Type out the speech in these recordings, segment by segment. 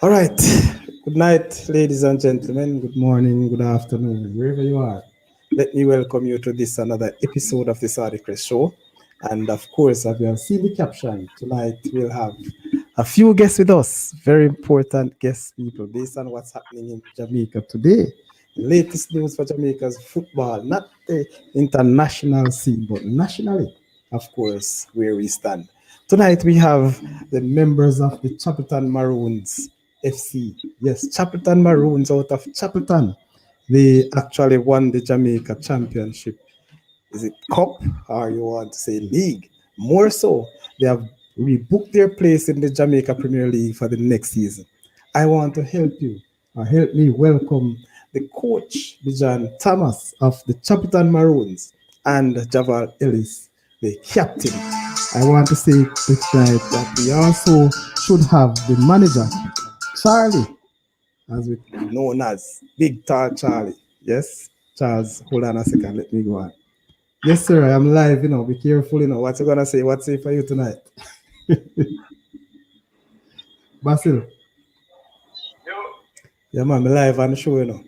All right. Good night, ladies and gentlemen. Good morning, good afternoon, wherever you are. Let me welcome you to this another episode of the Sardicrest Show. And of course, as you have seen the caption, tonight we'll have a few guests with us, very important guest people based on what's happening in Jamaica today. The latest news for Jamaica's football, not the international scene, but nationally, of course, where we stand. Tonight we have the members of the Chapelton Maroons FC. Yes, Chapelton Maroons out of Chapelton. They actually won the Jamaica Championship. Is it cup or you want to say league? More so, they have rebooked their place in the Jamaica Premier League for the next season. I want to help you or help me welcome the coach, Bijan Thomas of the Chapelton Maroons, and Javal Ellis, the captain. I want to say this night that we also should have the manager, Charlie, as we known as Big Tall Charlie. Yes, Charles, hold on a second, let me go on. Yes, sir, I am live, be careful, what you gonna say, what's it for you tonight? Basil, Yo, yeah man, I'm live on the show. okay, all right,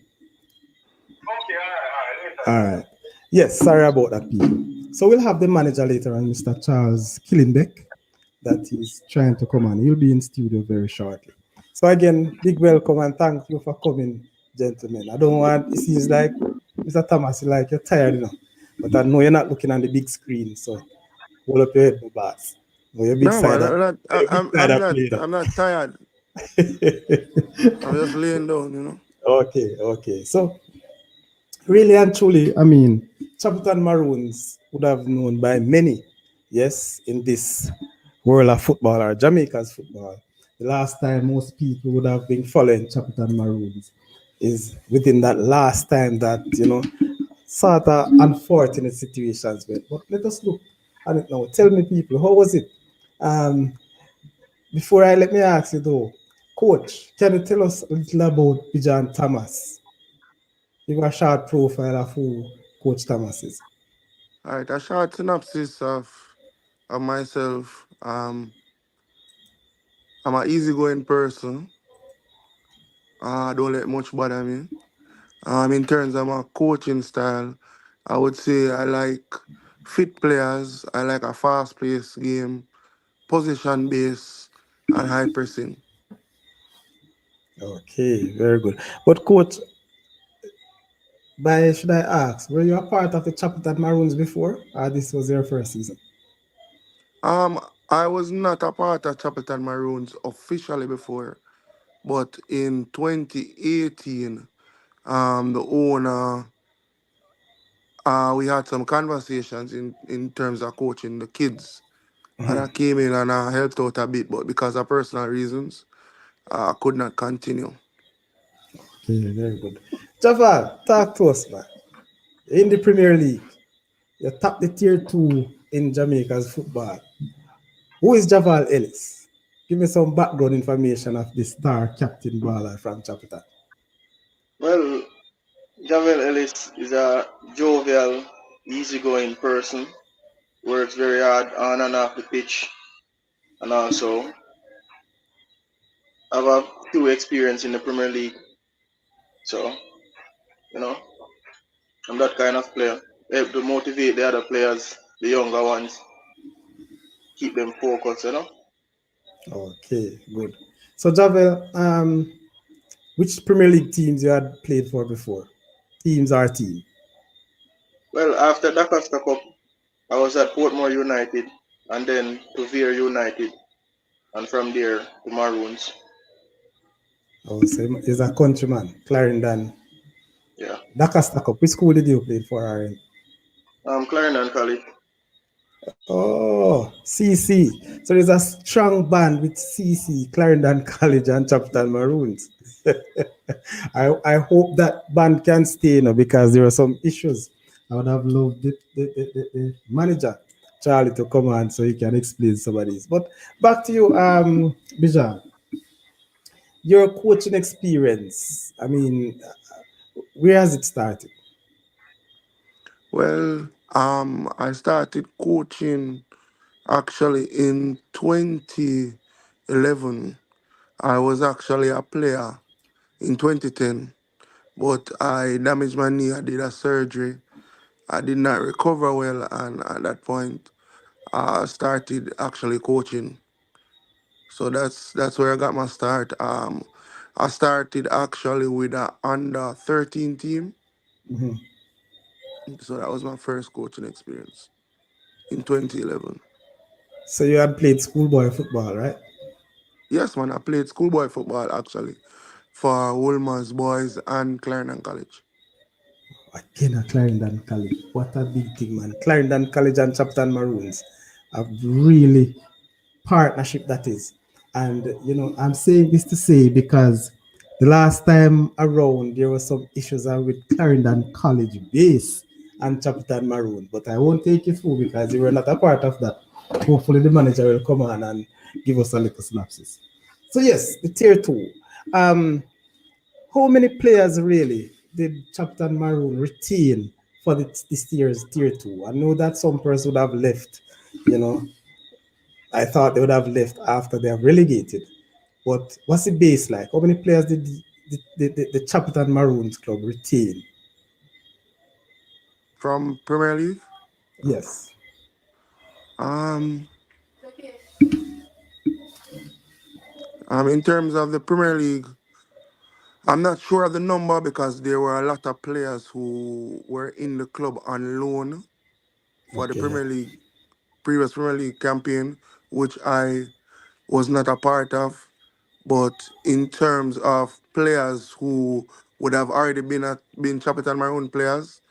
later, All later. right. Yes, sorry about that, people. So we'll have the manager later on, Mr. Charles Killingbeck, that is trying to come on. He'll be in studio very shortly. So again, big welcome and thank you for coming, gentlemen. I don't want, it seems like, Mr. Thomas, like you're tired. But I know you're not looking on the big screen, so hold up your head, my boss. No, your big No, side man, up. I'm not. Your big side up later. I'm not tired. I'm just laying down. Okay, okay. So really and truly, I mean, Chapelton Maroons would have known by many, yes, in this world of football or Jamaica's football. The last time most people would have been following Chapelton Maroons is within that last time that, sort of unfortunate situations went. But let us look at it now. Tell me, people, how was it? Um, Before I let me ask you though, Coach, can you tell us a little about Bijan Thomas? Give a short profile of who Coach Thomas is. All right, a short synopsis of myself. I'm an easygoing person. I don't let much bother me. In terms of my coaching style, I would say I like fit players. I like a fast-paced game, position base, and high pressing. Okay, very good. But coach, by should I ask, were you a part of the Chapelton Maroons before, or this was your first season? Um, I was not a part of Chapelton Maroons officially before, but in 2018, the owner, we had some conversations in terms of coaching the kids, and I came in and I helped out a bit, but because of personal reasons, I could not continue. Okay, very good. Javal, talk to us, man. In the Premier League, you top the tier two in Jamaica's football. Who is Javal Ellis? Give me some background information of the star captain baller from Chapelton. Well, Javel Ellis is a jovial, easygoing person. Works very hard on and off the pitch, and also have a few experience in the Premier League. So, you know, I'm that kind of player. Help to motivate the other players, the younger ones, keep them focused. Okay, good. So Javel, which Premier League teams you had played for before? Teams or team? Well, after the Costa Cup, I was at Portmore United, and then to Veer United, and from there to Maroons. Oh, so he's a countryman, Clarendon. Yeah. Dakasta Cup. Which school did you play for, Aaron? Clarendon College. Oh, CC. So there's a strong band with CC, Clarendon College and Chapter Maroons. I hope that band can stay, because there are some issues. I would have loved the manager, Charlie, to come on so he can explain some of these. But back to you, Bijan. Your coaching experience, I mean, where has it started? Well, I started coaching actually in 2011. I was actually a player in 2010, but I damaged my knee. I did a surgery. I did not recover well, and at that point, I started actually coaching. So that's where I got my start. I started actually with a under 13 team. Mhm. So that was my first coaching experience in 2011. So you had played schoolboy football, right? Yes, man, I played schoolboy football actually for Wolmer's Boys and Clarendon College. Again, at Clarendon College. What a big thing, man. Clarendon College and Chapelton Maroons have really partnership that is. And I'm saying this to say because the last time around there was some issues with Clarendon College base and Chapelton Maroon, but I won't take you through because you were not a part of that. Hopefully the manager will come on and give us a little synopsis. So yes, the tier two. Um, how many players really did Chapelton Maroon retain for this year's tier two? I know that some person would have left, you know, I thought they would have left after they have relegated. But what's the base like? How many players did the Chapelton Maroons club retain? From Premier League. Yes. Um, in terms of the Premier League, I'm not sure of the number because there were a lot of players who were in the club on loan for the Okay. Premier League, previous Premier League campaign, which I was not a part of. But in terms of players who would have already been Chapelton Maroon players,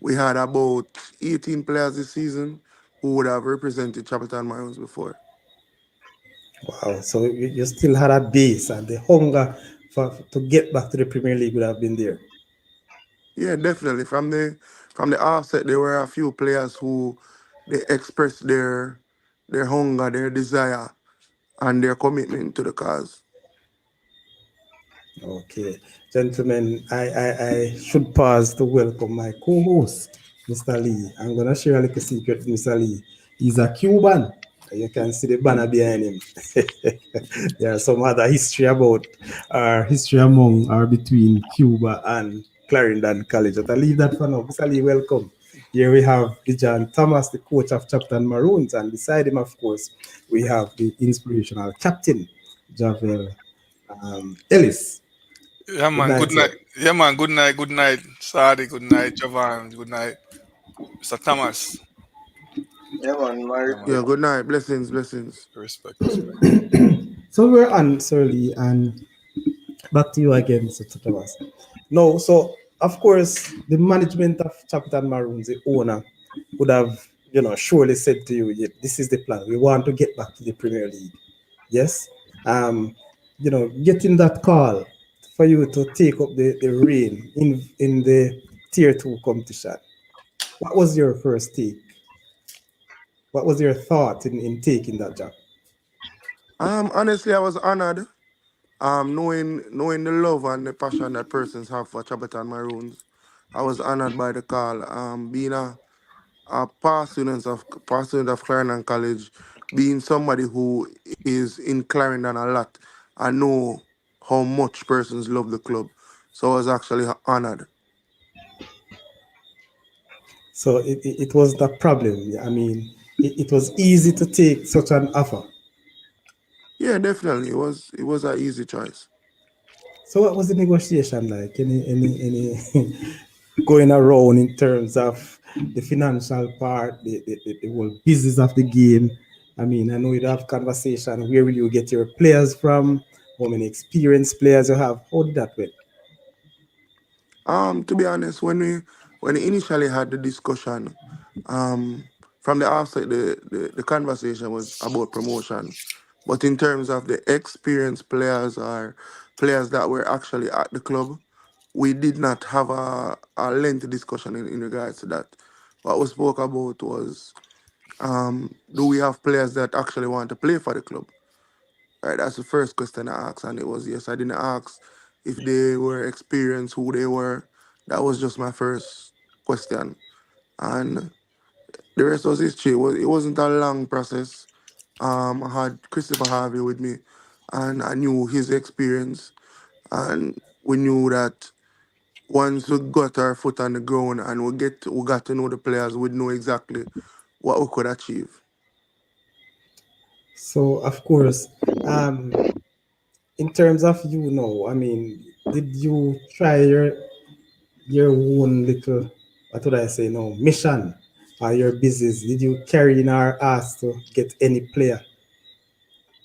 we had about 18 players this season who would have represented Chapelton Maroons before. Wow. So you still had a base and the hunger to get back to the Premier League would have been there. Yeah, definitely. From the offset, there were a few players who they expressed their hunger, their desire, and their commitment to the cause. Okay, gentlemen, I should pause to welcome my co-host, Mr. Lee. I'm gonna share a little secret with Mr. Lee. He's a Cuban. You can see the banner behind him. There's some other history about our history among or between Cuba and Clarendon College. But I leave that for now. Mr. Lee, welcome. Here we have Bijan Thomas, the coach of Chapelton Maroons, and beside him, of course, we have the inspirational captain, Javel Ellis. Yeah, Good man. night, Good sir. night. Yeah, man. Good night. Good night. Sadi. Good night. Javan. Good night. Mr. Thomas. Yeah, man, my Yeah, man. Yeah, respect. good night. Blessings, blessings. Respect. Respect. So we're on, Sir Lee, and back to you again, Mr. Thomas. No, so of course, the management of Chapelton Maroons, the owner, would have, surely said to you, "Yeah, this is the plan. We want to get back to the Premier League." Yes. Um, getting that call for you to take up the reign in the tier two competition. What was your first take? What was your thought in taking that job? Honestly, I was honored. Knowing the love and the passion that persons have for Chapelton Maroons, I was honored by the call. Being a past student of Clarendon College, being somebody who is in Clarendon a lot, I know how much persons love the club. So I was actually honored. So it wasn't a problem. I mean, it was easy to take such an offer. Yeah, definitely. It was an easy choice. So what was the negotiation like? Any going around in terms of the financial part, the whole business of the game? I mean, I know you'd have conversation. Where will you get your players from? How many experienced players you have? How did that went? To be honest, when we initially had the discussion, um, from the outset, the conversation was about promotion. But in terms of the experienced players or players that were actually at the club, we did not have a lengthy discussion in regards to that. What we spoke about was, do we have players that actually want to play for the club? Right, that's the first question I asked, and it was yes. I didn't ask if they were experienced, who they were. That was just my first question, and the rest was history. It wasn't a long process. I had Christopher Harvey with me, and I knew his experience, and we knew that once we got our foot on the ground and we got to know the players, we'd know exactly what we could achieve. So of course, um, in terms of you know, I mean, did you try your own little, what would I say, no mission or your business? Did you carry in our ass to get any player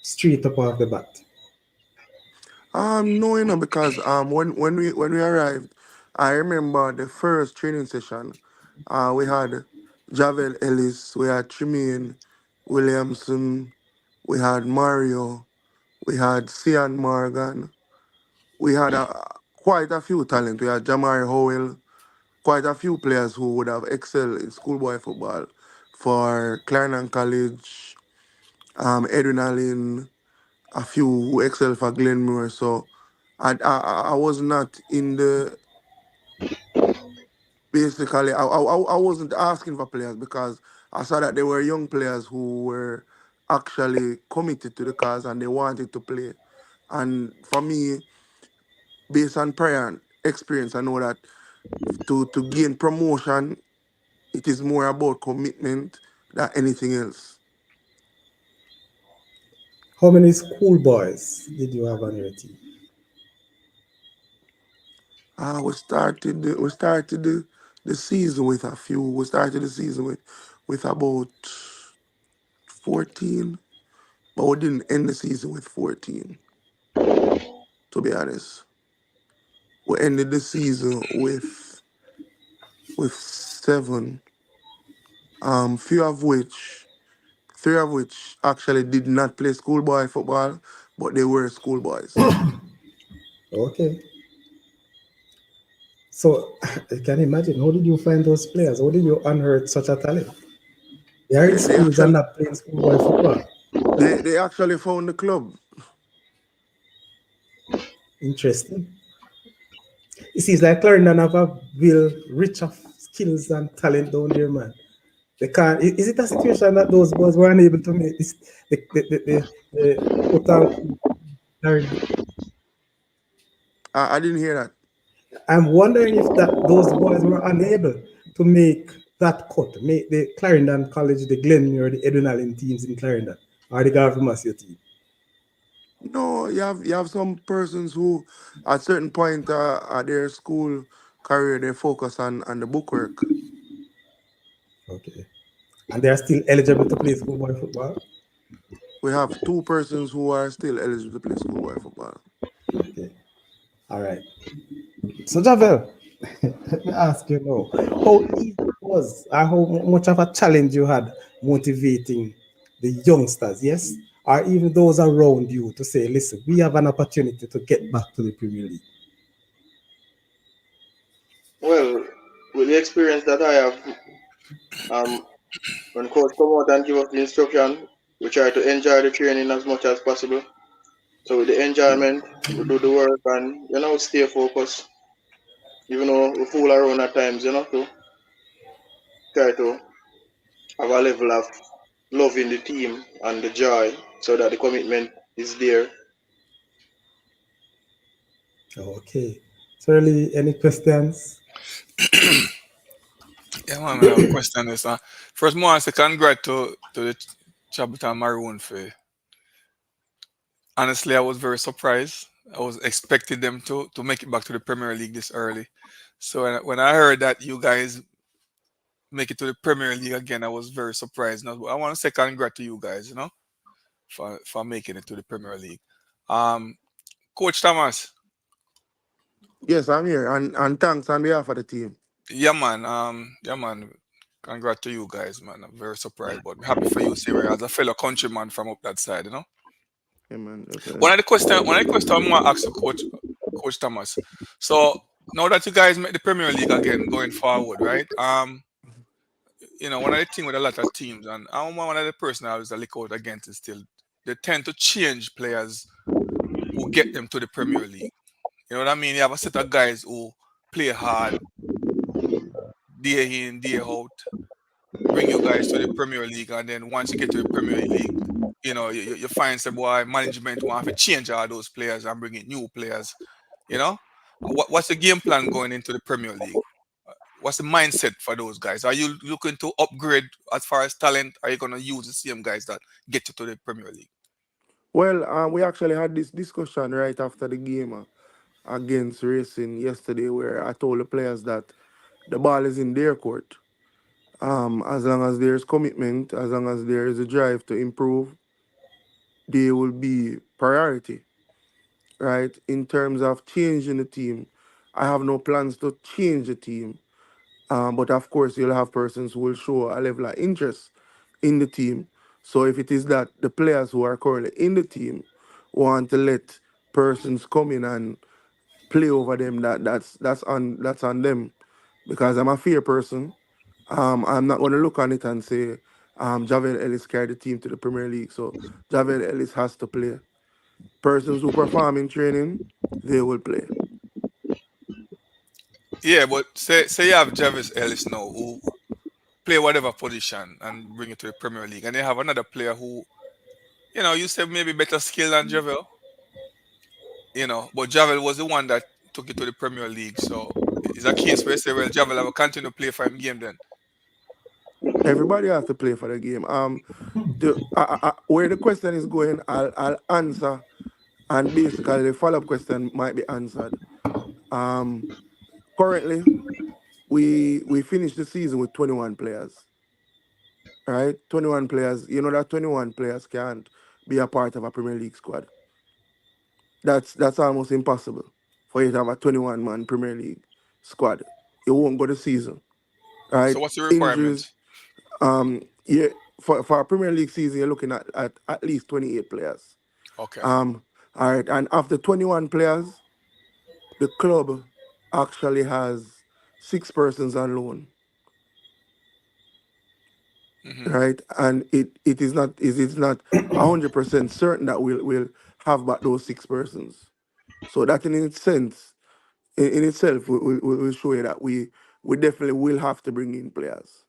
straight up off the bat? No, because when we arrived, I remember the first training session. We had Javel Ellis, we had Tremaine Williamson, we had Mario, we had Cian Morgan, we had quite a few talent. We had Jamari Howell, quite a few players who would have excelled in schoolboy football for Clarendon College, Edwin Allen, a few who excelled for Glenmore. So I was not in the basically I wasn't asking for players because I saw that there were young players who were actually committed to the cause and they wanted to play. And for me, based on prior experience, I know that to gain promotion, it is more about commitment than anything else. How many schoolboys did you have on your team? We started the season with a few. We started the season with about 14, but we didn't end the season with 14. To be honest, we ended the season with 7. Few of which, 3 of which actually did not play schoolboy football, but they were schoolboys. Okay. So I can imagine, how did you find those players? How did you unearth such a talent? They are in They schools and actually not playing schoolboy football. they actually found the club. Interesting. It seems like Clarendon have a real rich of skills and talent down there, man. They can't. Is it a situation that those boys were unable to make this the quote unquote Clarendon? I didn't hear that. I'm wondering if that those boys were unable to make that cut, make the Clarendon College, the Glenmuir, the Edwin Allen teams in Clarendon, or the Garfield team. No, you have some persons who, at certain point at their school career, they focus on the bookwork. Okay. And they are still eligible to play schoolboy football. We have 2 persons who are still eligible to play schoolboy football. Okay. All right. So Javel, let me ask you now, how easy it was, or how much of a challenge you had motivating the youngsters, yes, or even those around you to say, listen, we have an opportunity to get back to the Premier League. Well, with the experience that I have, um, when coach come out and give us the instruction, we try to enjoy the training as much as possible. So with the enjoyment, we do the work and stay focused. Even though we fool around at times, to try to have a level of love in the team and the joy so that the commitment is there. Okay. So really, any questions? Yeah, man, I have a question. This, first, more say congrats to the Chapelton Maroon for. Honestly, I was very surprised. I was expecting them to make it back to the Premier League this early. So when I heard that you guys make it to the Premier League again, I was very surprised. Now, I want to say congrats to you guys, for making it to the Premier League. Um, Coach Thomas, Yes, I'm here, and thanks on behalf of the team. yeah, man. Congrats to you guys, man. I'm very surprised, but happy for you, Sarah, as a fellow countryman from up that side. Yeah, man, One definitely. of the question I want to ask you, Coach Thomas. So now that you guys make the Premier League again going forward, right? One of the things with a lot of teams, and I'm one of the person I was a look out against is still they tend to change players who get them to the Premier League. You know what I mean? You have a set of guys who play hard day in, day out, bring you guys to the Premier League, and then once you get to the Premier League, you find some boy management want to change all those players and bring in new players. You know, what's the game plan going into the Premier League? What's the mindset for those guys? Are you looking to upgrade as far as talent? Are you going to use the same guys that get you to the Premier League? Well, we actually had this discussion right after the game against Racing yesterday, where I told the players that the ball is in their court. As long as there's commitment, as long as there is a drive to improve, they will be priority, right? In terms of changing the team, I have no plans to change the team. But of course, you'll have persons who will show a level of interest in the team. So if it is that the players who are currently in the team want to let persons come in and play over them, that's on them. Because I'm a fair person. I'm not going to look on it and say Javel Ellis carried the team to the Premier League, so Javel Ellis has to play. Persons who perform in training, they will play. Yeah, but say you have Jarvis Ellis now who play whatever position and bring it to the Premier League, and they have another player who, you said maybe better skill than Javel, but Javel was the one that took it to the Premier League. So it's a case where you say, well, Javel will continue to play for him game then. Everybody has to play for the game. Where the question is going, I'll answer, and basically the follow up question might be answered. Um, Currently, we finished the season with 21 players, right? 21 players. You know that 21 players can't be a part of a Premier League squad. That's almost impossible for you to have a 21-man Premier League squad. You won't go the season, So right? what's the Injuries. requirement? Yeah, for a Premier League season, you're looking at least 28 players. Okay. Um, all right, and after 21 players, the club actually has 6 persons on loan, Hmm. right? And it is not 100% certain that we'll have back those 6 persons. So that in its sense, in itself, will show you that we definitely will have to bring in players.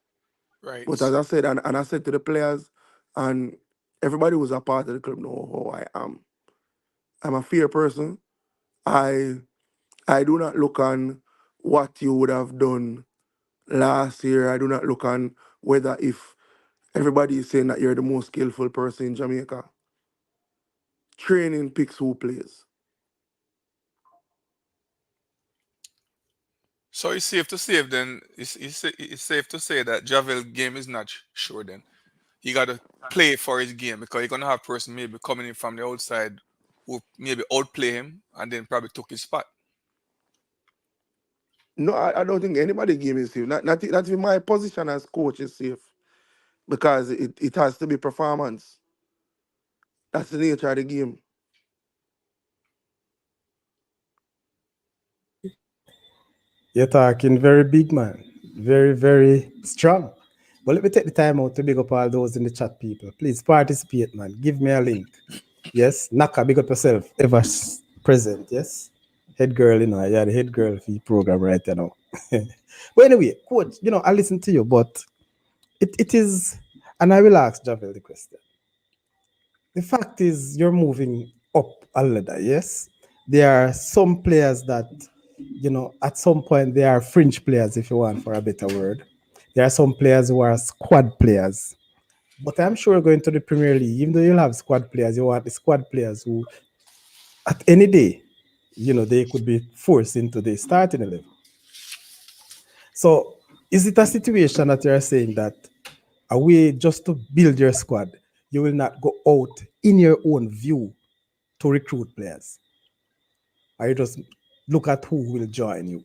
But Right. as I said, and I said to the players, and everybody who's a part of the club know how I am. I'm a fair person. I I do not look on what you would have done last year. I do not look on whether if everybody is saying that you're the most skillful person in Jamaica. Training picks who plays. So it's safe to say then it's safe to say that Javel game is not sure then. He got to play for his game because you're gonna have person maybe coming in from the outside who maybe outplay him and then probably took his spot. No, I don't think anybody game is safe. Not even my position as coach is safe because it has to be performance. That's the nature of the game. You're talking very big, man. Very, very strong. But let me take the time out to big up all those in the chat, people. Please participate, man. Give me a link. Yes. Naka, big up yourself. Ever present. Yes. Head girl, yeah, the head girl for the program right now. But anyway, coach, I listen to you, but it is, and I will ask Javel the question. The fact is, you're moving up a ladder, yes? There are some players that, at some point, they are fringe players, if you want, for a better word. There are some players who are squad players. But I'm sure going to the Premier League, even though you'll have squad players, you want the squad players who, at any day, they could be forced into the starting 11. So, is it a situation that you're saying that a way just to build your squad, you will not go out in your own view to recruit players? Or you just look at who will join you?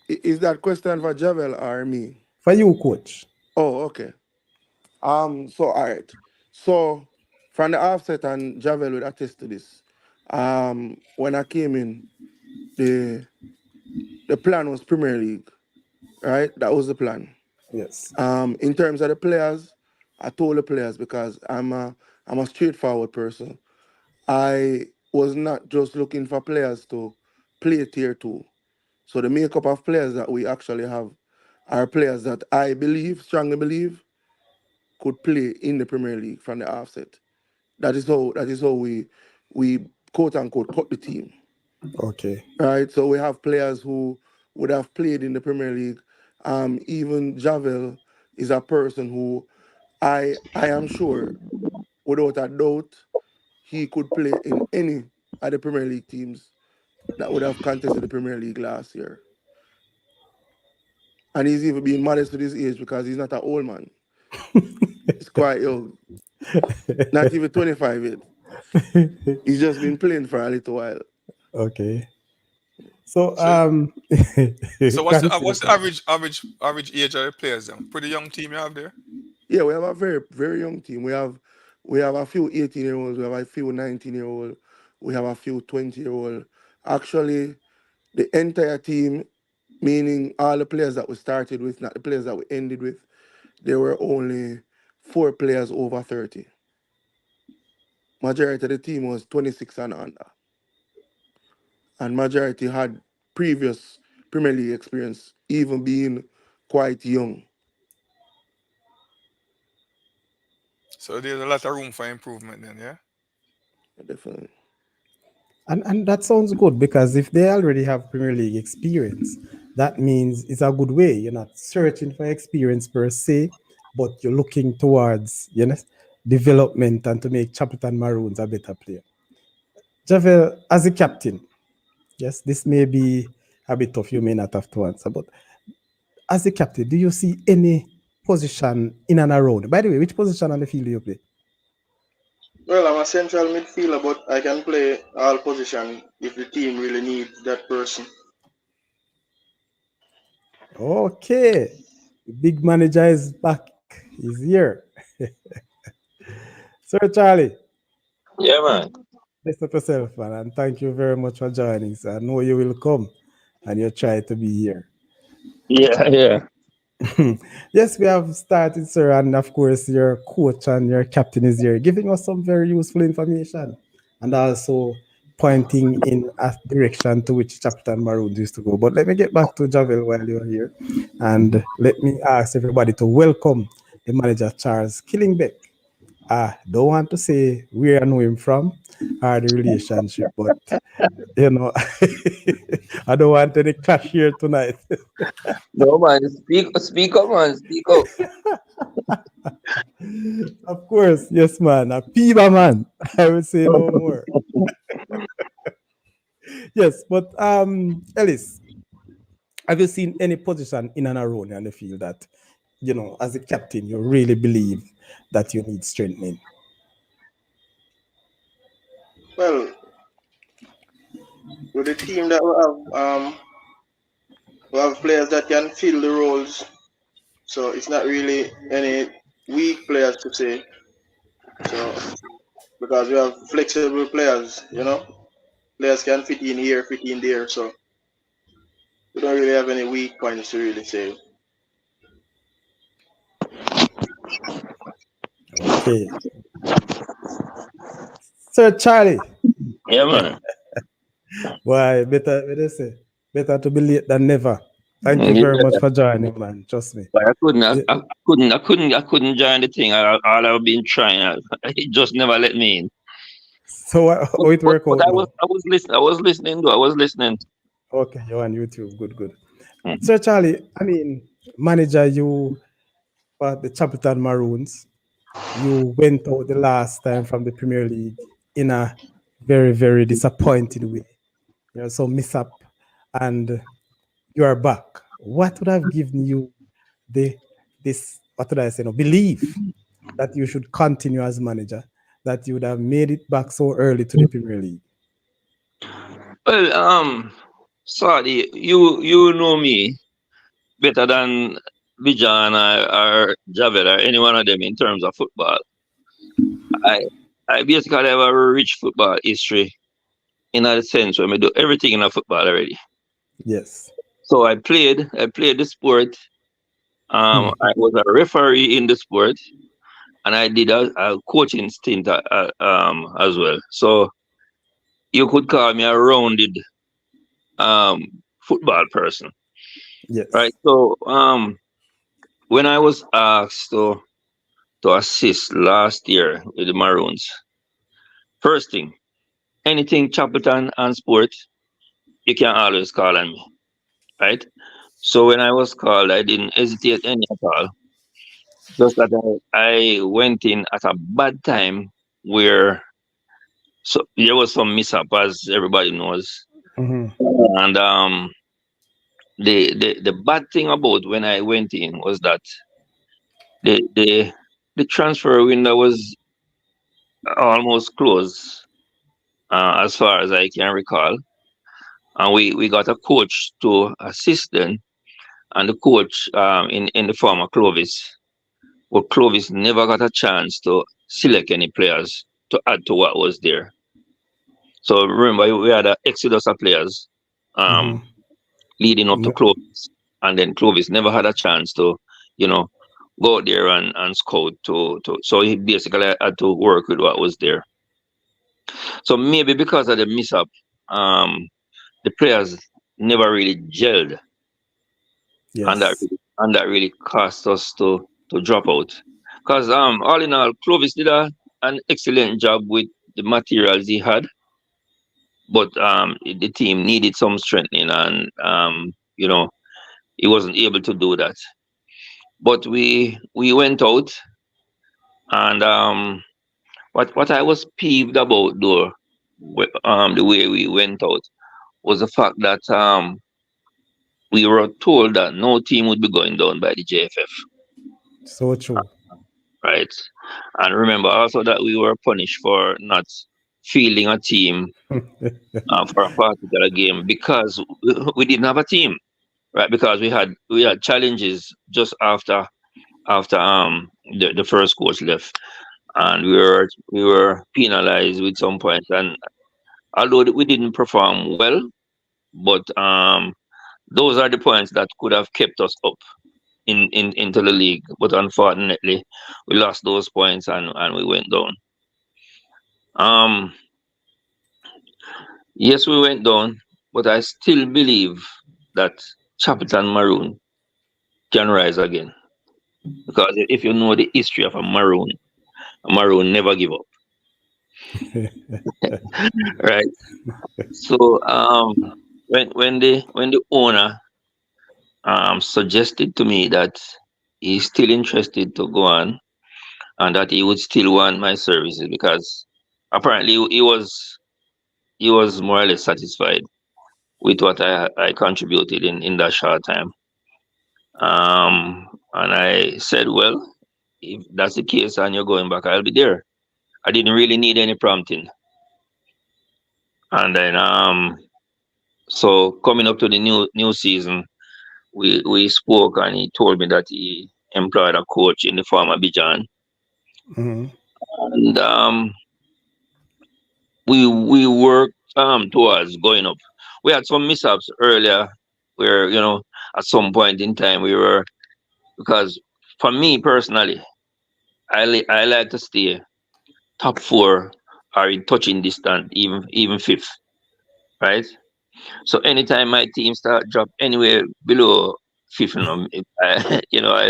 Is that question for Javel or me? For you, coach. Oh, okay. So all right. So from the offset, and Javel would attest to this. When I came in, the the plan was Premier League, right? That was the plan. Yes. In terms of the players, I told the players because I'm a straightforward person. I was not just looking for players to play tier 2. So the makeup of players that we actually have are players that I believe, strongly believe, could play in the Premier League from the offset. That is how we quote unquote cut the team. Okay. Right. So we have players who would have played in the Premier League. Even Javel is a person who I am sure, without a doubt, he could play in any of the Premier League teams that would have contested the Premier League last year. And he's even being modest to this age because he's not an old man. He's quite young, not even 25 yet. He's just been playing for a little while. Okay. So So, so continue, what's the sir. average age of the players then? Pretty young team you have there. Yeah, we have a very, very young team. We have a few 18-year-olds, we have a few 19-year-olds, we have a few 20-year-olds. Actually, the entire team, meaning all the players that we started with, not the players that we ended with, there were only 4 players over 30. Majority of the team was 26 and under. And majority had previous Premier League experience, even being quite young. So there's a lot of room for improvement then, yeah. Definitely. And that sounds good because if they already have Premier League experience, that means it's a good way. You're not searching for experience per se, but you're looking towards, development and to make Chapelton Maroons a better player. Javel, as a captain, yes, this may be a bit tough. You may not have to answer, but as a captain, do you see any position in and around? By the way, which position on the field do you play? Well, I'm a central midfielder, but I can play all positions if the team really needs that person. Okay, big manager is back. He's here. Sir Charlie, Yeah, man. best of yourself, man, and thank you very much for joining. So I know you will come and you try to be here. Yeah, yeah. Yes, we have started, sir, and of course, your coach and your captain is here, giving us some very useful information and also pointing in a direction to which Chapter Maroons used to go. But let me get back to Javel while you're here, and let me ask everybody to welcome the manager, Charles Killingbeck. I don't want to say where I know him from or the relationship, but you know, I don't want any clash here tonight. No, man. Speak up, man. Speak up. Of course, yes, man. A Piba man. I will say no more. Yes, but Ellis, have you seen any position in and around on the field that, as a captain, you really believe that you need strengthening? Well, with the team that we have players that can fill the roles, so it's not really any weak players to say. So because we have flexible players, players can fit in here, fit in there, so we don't really have any weak points to really say. Okay. Sir Charlie, Yeah, man. why better say better to be late than never. Thank you very much Yeah. for joining, man. Trust me. But I couldn't. I, Yeah. I couldn't. I couldn't. I couldn't join the thing. All I've been trying. It just never let me in. So But how it but, work but out I was now? I was listening. I was listening. Though I was listening. Okay, you're on YouTube. Good, good. Mhm. Sir Charlie, I mean, manager, you for the Chapelton Maroons, you went out the last time from the Premier League in a very, very disappointing way. Some mishap, and you are back. What would have given you the this what would I say? No, belief that you should continue as manager, that you would have made it back so early to the Premier League. Well, sorry, you know me better than Bijan or Javel or any one of them in terms of football. I I basically have a rich football history in a sense where I do everything in a football already. Yes. So I played the sport. Hmm. I was a referee in the sport, and I did a coaching stint as well. So you could call me a rounded um, football person, right? Yes. So when I was asked to to assist last year with the Maroons. First thing, anything Chapelton and sport, you can always call on me, right? So when I was called, I didn't hesitate any at all. Just that I went in at a bad time where there was some mishap, as everybody knows. Mm-hmm. And the bad thing about when I went in was that the the the transfer window was almost closed, as far as I can recall. And we got a coach to assist them, and the coach in the form of Clovis. Well, Clovis never got a chance to select any players to add to what was there. So remember, we had an exodus of players Mm-hmm. leading up to Clovis, and then Clovis never had a chance to, you know, go out there and scout to. So he basically had to work with what was there. So maybe because of the mishap, the players never really gelled, and that Yes. and that really cost us to drop out. Because all in all, Clovis did an excellent job with the materials he had, but the team needed some strengthening, and he wasn't able to do that. But we went out, and what I was peeved about though, the way we went out, was the fact that we were told that no team would be going down by the JFF, So true. right? And remember also that we were punished for not fielding a team for a particular game because we didn't have a team, right? Because we had challenges just after the first coach left, and we were penalized with some points. And although we didn't perform well, but those are the points that could have kept us up into the league. But unfortunately, we lost those points, and we went down. Um, yes, we went down, but I still believe that Chapelton Maroon can rise again. Because if you know the history of a Maroon never give up, right? So when the owner suggested to me that he's still interested to go on, and that he would still want my services, because apparently he was more or less satisfied with what I contributed in that short time. And I said, well, if that's the case and you're going back, I'll be there. I didn't really need any prompting. And then so coming up to the new season, we spoke, and he told me that he employed a coach in the form of Bijan. Mm-hmm. And we worked towards going up. We had some mishaps earlier where, at some point in time we were, because for me personally, I like to stay top four or in touching distance, even fifth, right? So anytime my team start drop anywhere below fifth, I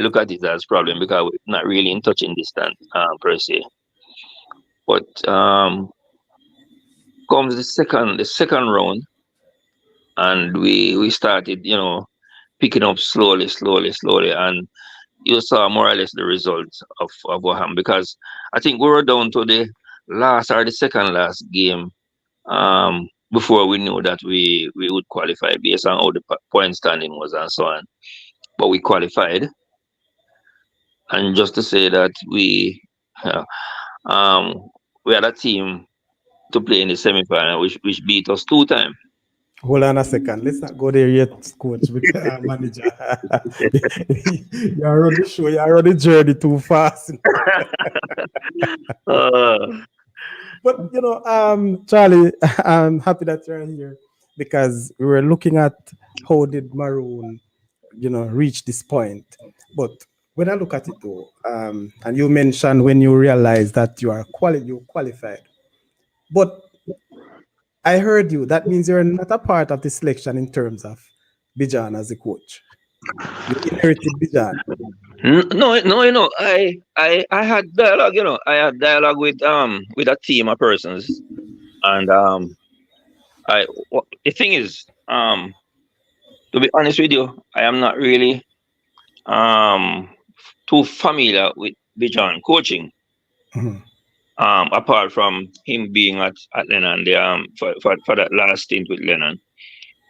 look at it as problem, because we're not really in touching distance per se. But comes the second round, and we started, picking up slowly, and you saw more or less the results of what happened, because I think we were down to the last or the second last game before we knew that we would qualify based on how the point standing was and so on. But we qualified, and just to say that um, we had a team to play in the semi-final, which beat us 2 times. Hold on a second. Let's not go there yet, coach, because manager. You're on the show, you're on the journey too fast. Uh, But Charlie, I'm happy that you're here because we were looking at how did Maroon, reach this point. But when I look at it though, and you mentioned when you realize that you qualified. But I heard you. That means you're not a part of the selection in terms of Bijan as a coach. You inherited Bijan. No, I had dialogue. I had dialogue with a team of persons, and the thing is, to be honest with you, I am not really um too familiar with Bijan coaching. Mhm. Apart from him being at Lennon, for that last stint with Lennon,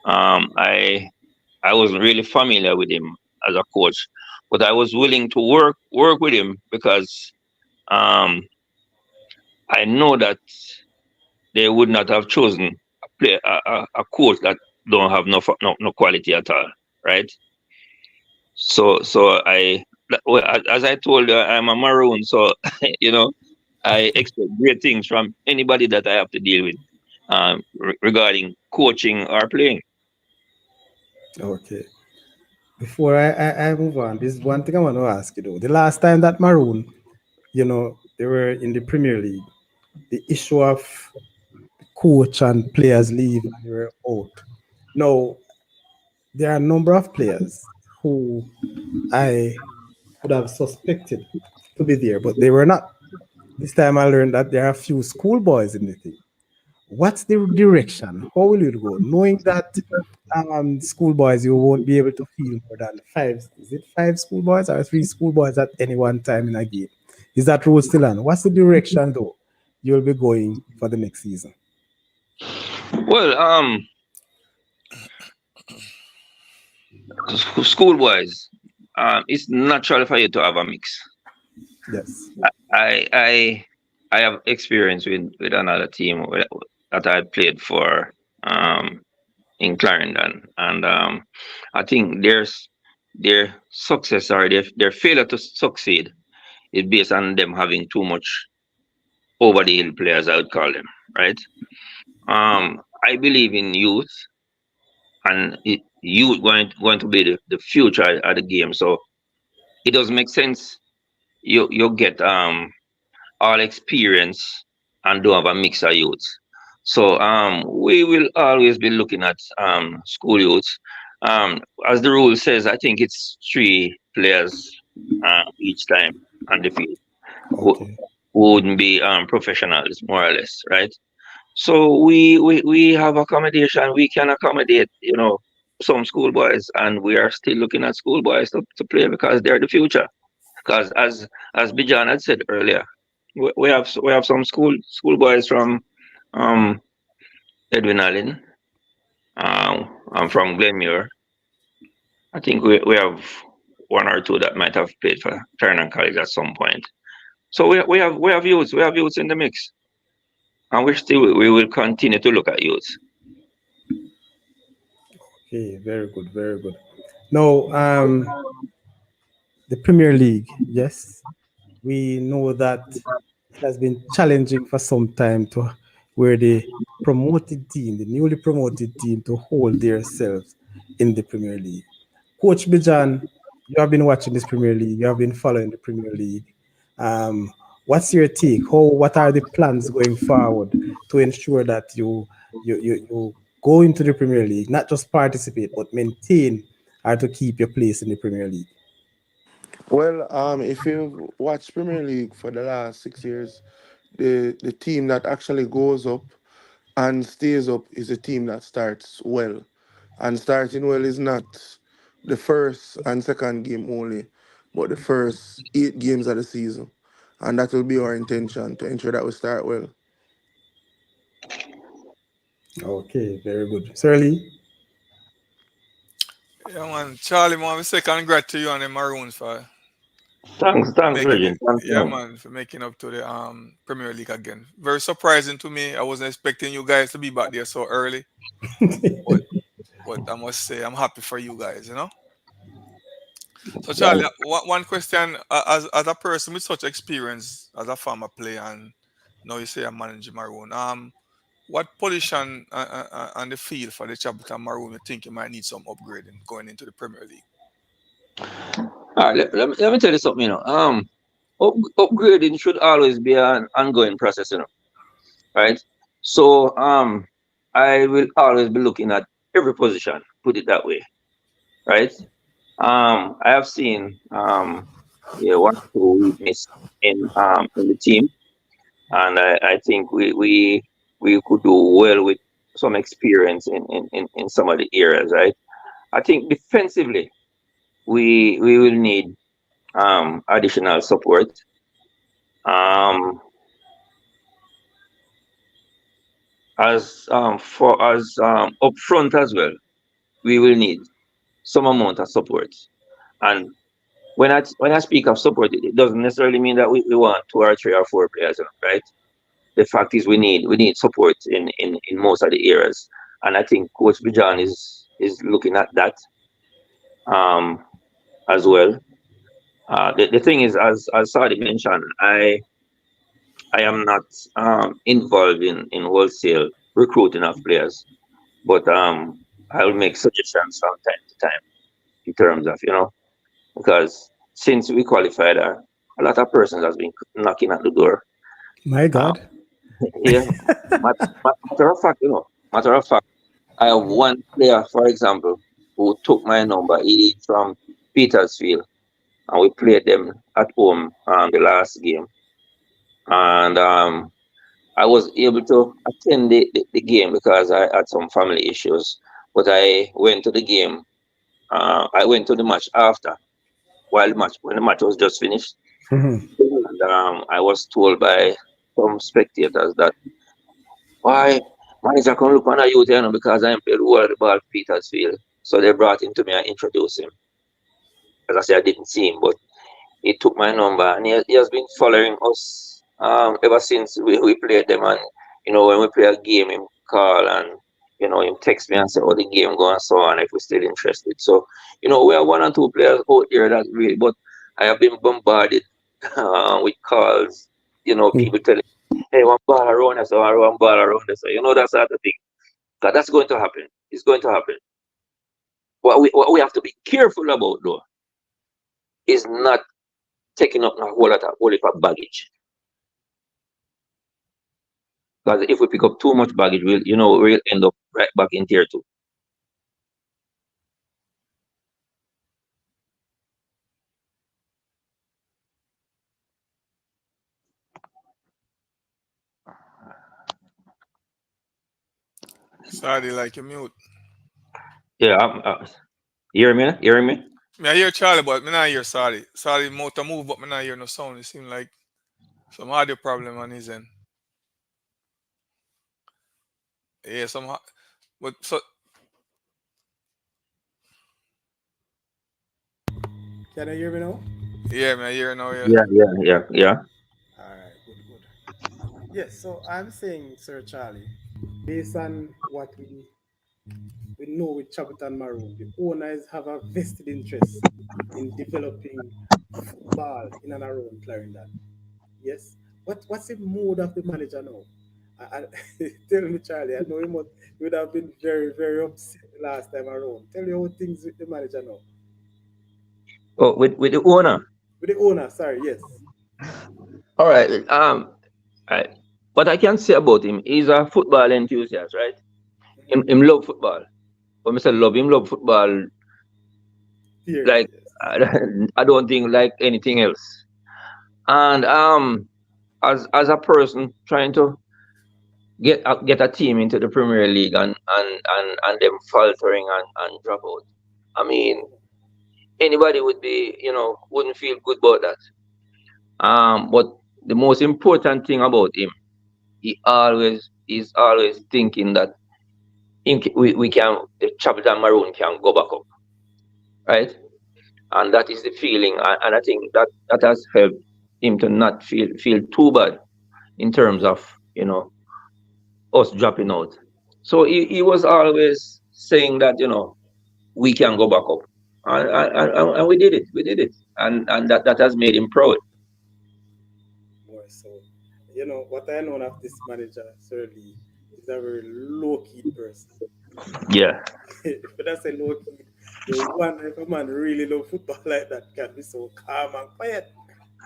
I wasn't really familiar with him as a coach, but I was willing to work with him because um I know that they would not have chosen a coach that don't have no quality at all, right? So well, as I told you, I'm a Maroon, so you know I expect great things from anybody that I have to deal with, regarding coaching or playing. Okay. Before I move on, there's one thing I want to ask you though. The last time that Maroon, they were in the Premier League, the issue of coach and players leave and they were out. Now, there are a number of players who I would have suspected to be there, but they were not. This time I learned that there are a few schoolboys in the team. What's the direction? How will you go? Knowing that schoolboys, you won't be able to field more than five. Is it five schoolboys or three schoolboys at any one time in a game? Is that rule still on? What's the direction though you'll be going for the next season? Well, school wise, it's natural for you to have a mix. Yes. I I I have experience with another team that I played for in Clarendon, and I think their success or their failure to succeed is based on them having too much over the hill players. I would call them, right. I believe in youth, and youth going to be the future of the game. So it does make sense. You get all experience and do have a mix of youths. So we will always be looking at school youths. As the rule says, I think it's 3 players each time on the field who, Okay. who wouldn't be professionals, more or less, right? So we have accommodation. We can accommodate, some schoolboys, and we are still looking at schoolboys to play because they're the future. Because as Bijan had said earlier, we have some schoolboys from um Edwin Allen, I'm from Glenmuir. I think we have one or two that might have played for Turner College at some point. So we have youths in the mix, and we will continue to look at youths. Okay. Very good. Very good. Now, the Premier League. Yes, we know that it has been challenging for some time to where the promoted team, the newly promoted team, to hold themselves in the Premier League. Coach Bijan, you have been watching this Premier League, you have been following the Premier League. Um, what's your take? What are the plans going forward to ensure that you go into the Premier League, not just participate, but maintain or to keep your place in the Premier League? Well, if you've watched Premier League for the last 6 years, the team that actually goes up and stays up is a team that starts well. And starting well is not the first and second game only, but the first 8 games of the season. And that will be our intention to ensure that we start well. Okay, very good. Sir Lee? Yeah, man. Charlie, man, we say congrats to you and the Maroons for Thanks, making Virgin. it. Thanks, Yeah, man, for making up to the Premier League again. Very surprising to me. I wasn't expecting you guys to be back there so early, but I must say I'm happy for you guys. So Charlie, Thanks. one question: as a person with such experience as a former player, and now you say I'm managing Maroon. What position on the field for the Chapelton Maroon you think you might need some upgrading going into the Premier League? All right, let me tell you something. Upgrading should always be an ongoing process. Right? So I will always be looking at every position. Put it that way, right? I have seen one two weakness in the team, and I think we could do well with some experience in some of the areas, right? I think defensively we will need additional support. Um, as up front as well, we will need some amount of support. And when I speak of support, it doesn't necessarily mean that we want two or three or four players, right? The fact is we need support in most of the areas, and I think Coach Bijan is looking at that um as well. The thing is, as Sadi mentioned, I am not involved in wholesale recruiting of players, but I'll make suggestions from time to time in terms of because since we qualified, a lot of persons has been knocking at the door. My Um, God. yeah, matter of fact, matter of fact, I have one player, for example, who took my number. He is from Petersfield, and we played them at home the last game, and I was able to attend the game because I had some family issues. But I went to the game. I went to the match after, while when the match was just finished, Mhm. and I was told by some spectators that why manager can look on a youth, because I am played well the ball Petersfield. So they brought him to me and introduced him. As I said, I didn't see him, but he took my number, and he has been following us ever since we played them. And when we play a game, him call and him text me and say, "Oh, the game going so on. If we're still interested." So we have one or two players out there that really, but I have been bombarded with calls. People telling, "Hey, one ball around us, or one ball around us." So that sort of thing. 'Cause that's going to happen. It's going to happen. What we have to be careful about though is not taking up a whole lot of baggage. Because if we pick up too much baggage, we'll end up right back in tier two. Sorry, like you mute. Yeah, you hear me? You hear me? Me I hear Charlie, but me not hear Sorry. Sorry, motor move, but me not hear no sound. It seem like some audio problem on his end. Yeah, somehow. But so Can you hear me now? yeah, me I hear now. Yeah. Yeah, yeah, yeah, yeah. All right, good, good. Yes, so I'm saying, Sir Charlie, based on what we know with Chapelton Maroon, the owners have a vested interest in developing football in and around Clarendon. Yes. What's the mood of the manager now? Tell me, Charlie. I know you would have been very, very upset the last time around. Tell me how things with the manager now. Oh, with the owner. With the owner, sorry, yes. All right. I, what I can say about him, he's a football enthusiast, right? Him love football. When I say love him, love football Period, like yes. I don't think like anything else. And as a person trying to get a team into the Premier League and them faltering and drop out. I mean, anybody wouldn't feel good about that. But the most important thing about him, he's always thinking that we can the Chapelton Maroon can go back up, right? And that is the feeling, and I think that has helped him to not feel too bad in terms of us dropping out. So he was always saying that we can go back up, and we did it. We did it, and that has made him proud. More so. What I know of this manager, Sir Lee, is a very low key person. Yeah. When I say low key, the one if a man really love football like that can be so calm and quiet.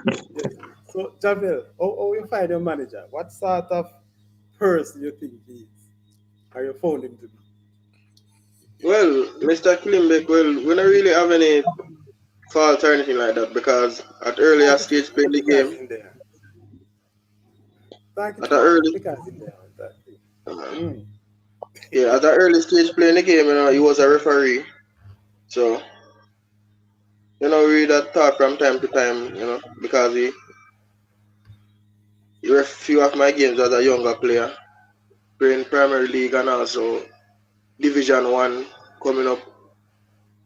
Yes. So, Javel, how you find your manager? What sort of person you think he is? Or you found him to be? Well, Mr. Killingbeck, well, we don't really have any. fault or anything like that because at earlier stage playing the Because game, in there. Thank you, at an Charlie. early Because in there. That thing. Mm. yeah, at an early stage playing the game, he was a referee. So, we read that talk from time to time, because he ref few of my games as a younger player, playing Premier League and also Division One coming up.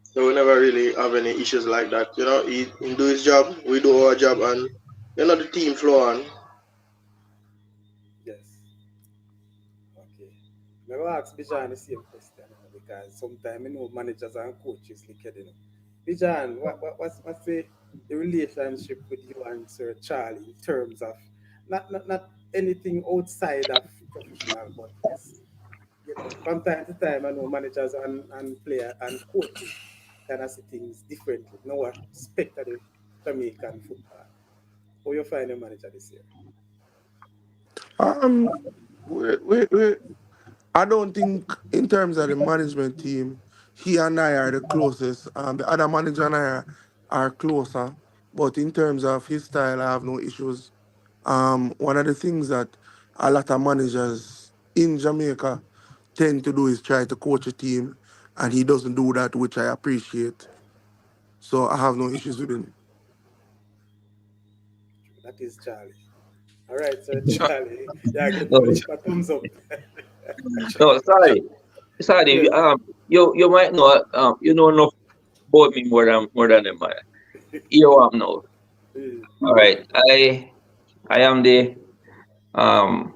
So we never really have any issues like that. He do his job, we do our job, and the team flow on. Yes. Okay. I will ask Bijan the same question because sometimes managers and coaches look at Bijan, what's the relationship with you and Sir Charlie in terms of not anything outside of professional, but yes, from time to time I know managers and player and coaches kind of see things differently. No respect of the Jamaican football. How you find your manager this year? Um, we I don't think in terms of the management team, he and I are the closest. The other manager and I are closer. But in terms of his style, I have no issues. One of the things that a lot of managers in Jamaica tend to do is try to coach a team, and he doesn't do that, which I appreciate. So I have no issues with him. That is Charlie. All right, so Charlie, yeah, No, give a thumbs up. Ch- no, ch- sorry. Yes. You might know you know enough about me more than them. You know. Mm, All right. I am the um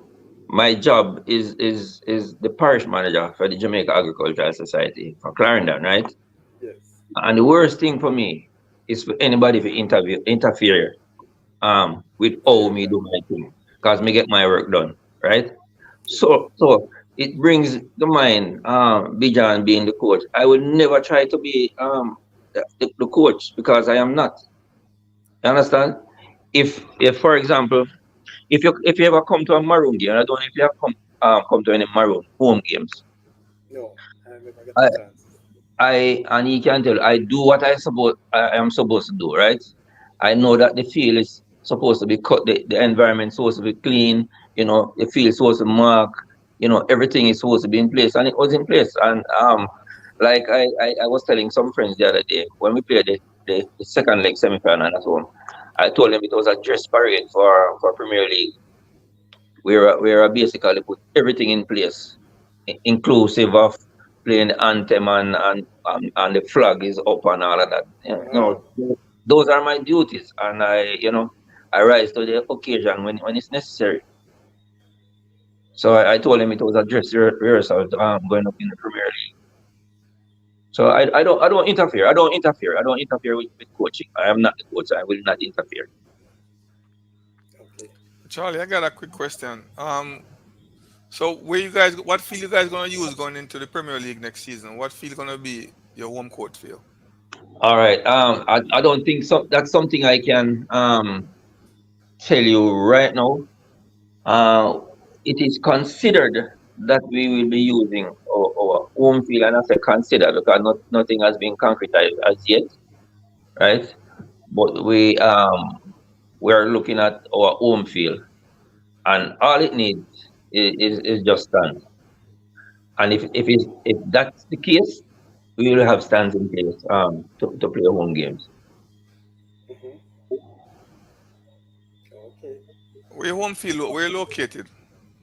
my job is the parish manager for the Jamaica Agricultural Society for Clarendon, right? yes. And the worst thing for me is for anybody to interfere with I how me do understand. my thing, cause me get my work done, right? Yes. So it brings to mind Bijan being the coach. I would never try to be the coach because I am not. You understand? If for example, if you ever come to a Maroon game, I don't know if you have come to any Maroon home games. No, I never get a chance. And he can tell I do what I am supposed to do, right? I know that the field is supposed to be cut, the environment supposed to be clean, the field is supposed to mark, everything is supposed to be in place, and it was in place. And like I was telling some friends the other day when we played the second leg semi-final at home, I told them it was a dress parade for Premier League, where I basically put everything in place, inclusive of playing the anthem and the flag is up and all of that. Wow. Those are my duties, and I rise to the occasion when it's necessary. So I told him it was a dress rehearsal going up in the Premier League. So I don't interfere. I don't interfere with coaching. I am not the coach. I will not interfere. Okay. Charlie, I got a quick question. So what field you guys gonna use going into the Premier League next season? What field gonna be your home court field? All right. I don't think that's something I can tell you right now. Uh, it is considered that we will be using our home field, and I say consider because nothing has been concretized as yet, right? But we're looking at our home field, and all it needs is just stands. And if that's the case, we will have stands in place to play home games. Mm-hmm. Okay. Where your home field? Where you located?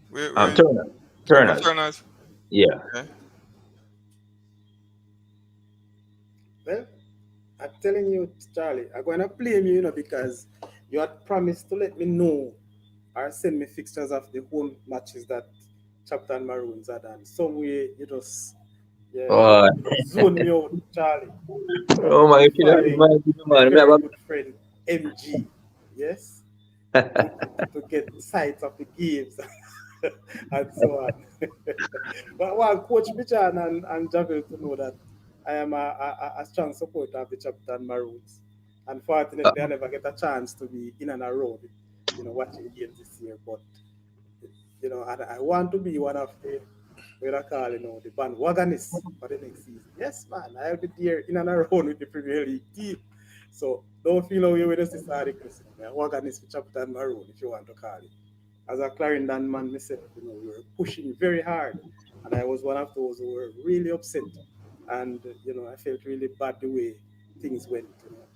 Where Turners, Turner turners, Turners? yeah. Okay. Well, I'm telling you, Charlie, I'm gonna blame you, because you had promised to let me know or send me fixtures of the home matches that Chapter Maroons had done. Some way you just Oh, you just zone me out, Charlie. oh my, Me you should have following reminded me, my man. Me have very a good friend MG. Yes, to get sights of the games and so on. But well, Coach Bichan and Javel to know that I am a strong supporter of the Chapter Maroons. Unfortunately, I never get a chance to be in and around, watching games this year. But and I want to be one of the what I call the bandwagonists for the next season. Yes, man, I'll be there in and around with the Premier League team. So don't feel how you with us this article. Wagon is for Chapelton Maroon, if you want to call it. As a Clarendon man myself, we were pushing very hard. And I was one of those who were really upset. And, I felt really bad the way things went,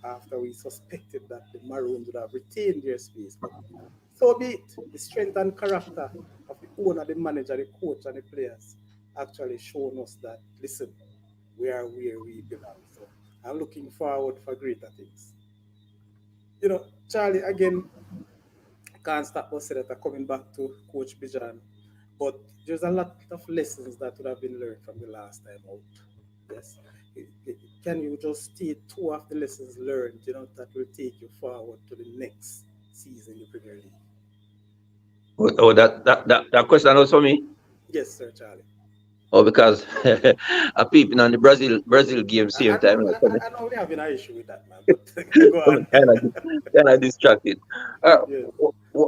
after we suspected that the Maroons would have retained their space. But so be it. The strength and character of the owner, the manager, the coach, and the players actually shown us that, listen, we are where we belong. So I'm looking forward for greater things. Charlie, again, can't stop but say that I'm coming back to Coach Bijan. But there's a lot of lessons that would have been learned from the last time out. Yes. Can you just state two of the lessons learned, that will take you forward to the next season in the Premier League? Oh, that question was for me. Yes, sir, Charlie. Oh, because I peeping on the Brazil game I, I same time. know, I know we having an issue with that, man. But go on. Kind of distracted. Uh, Yes.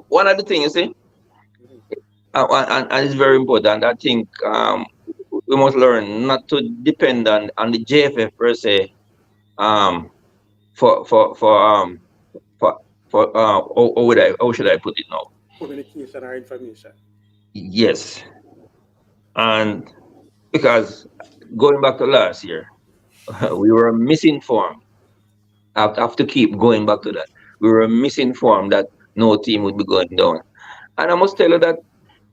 One of the things you see, Mhm. and it's very important. I think we must learn not to depend on the JFF per se. Um, for for for um for how should I put it now? Communication or information. Yes, and because going back to last year, we were misinformed. I have to keep going back to that. We were misinformed that no team would be going down. And I must tell you that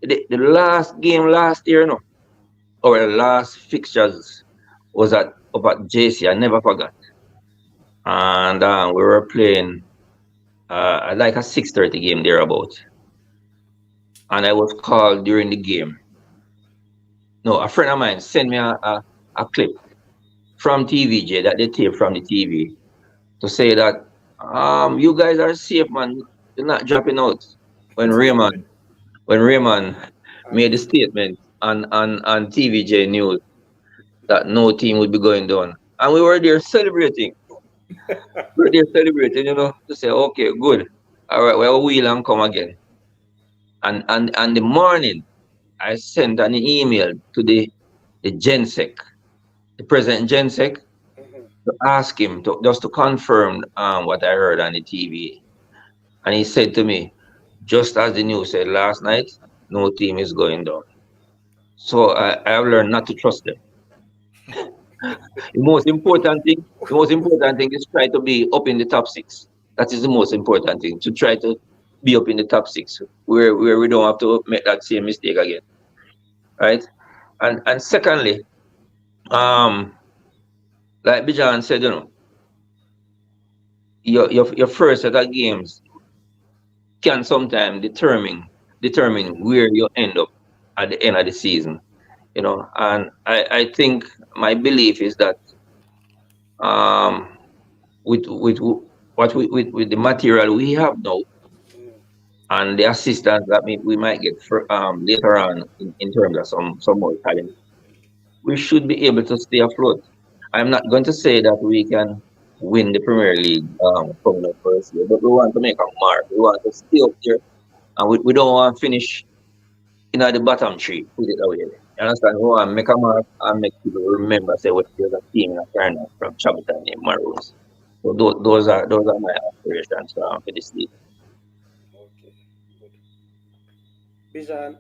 the last game last year, no, our last fixtures was up at JC. I never forgot. And we were playing like a 6:30 game thereabout. And I was called during the game. No, a friend of mine sent me a clip from TVJ that they taped from the TV to say that you guys are safe, man. You're not dropping out. When Raymond when Raymond I made the mean, statement on TVJ News that no team would be going down. And we were there celebrating. We were there celebrating, to say, okay, good. All right, well, we'll and come again. And the morning, I sent an email to the Gensec, the president Gensec, mhm. to ask him to just to confirm what I heard on the TV. And he said to me, just as the news said last night, no team is going down. So I have learned not to trust them. The most important thing is try to be up in the top six. That is the most important thing. To try to be up in the top six, where we don't have to make that same mistake again, right? And secondly, um, like Bijan said, your first set of games can sometimes determine where you end up at the end of the season. And I think my belief is that um with with the material we have now Mm. and the assistance that we might get for later on in terms of some more talent, we should be able to stay afloat. I'm not going to say that we can win the Premier League coming up first year, but we want to make a mark. We want to stay up there, and we don't want to finish the bottom three. Put it that way. You understand? We want to make a mark and make people remember. Say, well, there's a team in a from Chapelton named Maroons. So those are my aspirations for this league. Okay, good. Bijan,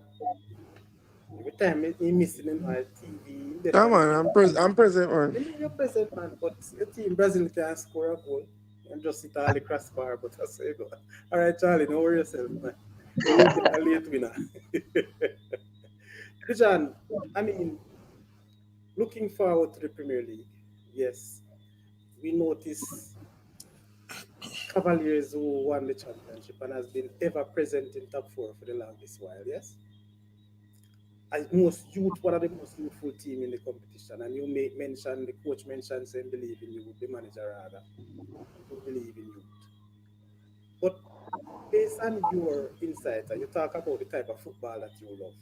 every time he missing in my TV, he dead Yeah, on the man, field. I'm present, I man. know you're present, man, but your team Brazil can score a goal and just sit all the crossbar, but I say go. All right, Charlie, don't worry yourself, man. You will get a late winner. Bijan, I mean, looking forward to the Premier League. Yes, we notice Cavaliers who won the championship and has been ever present in top four for the longest while. Yes, as one of the most youthful team in the competition. And you mention the coach mentioned saying believe in you, the manager rather, who believe in you. But based on your insight, and you talk about the type of football that you love,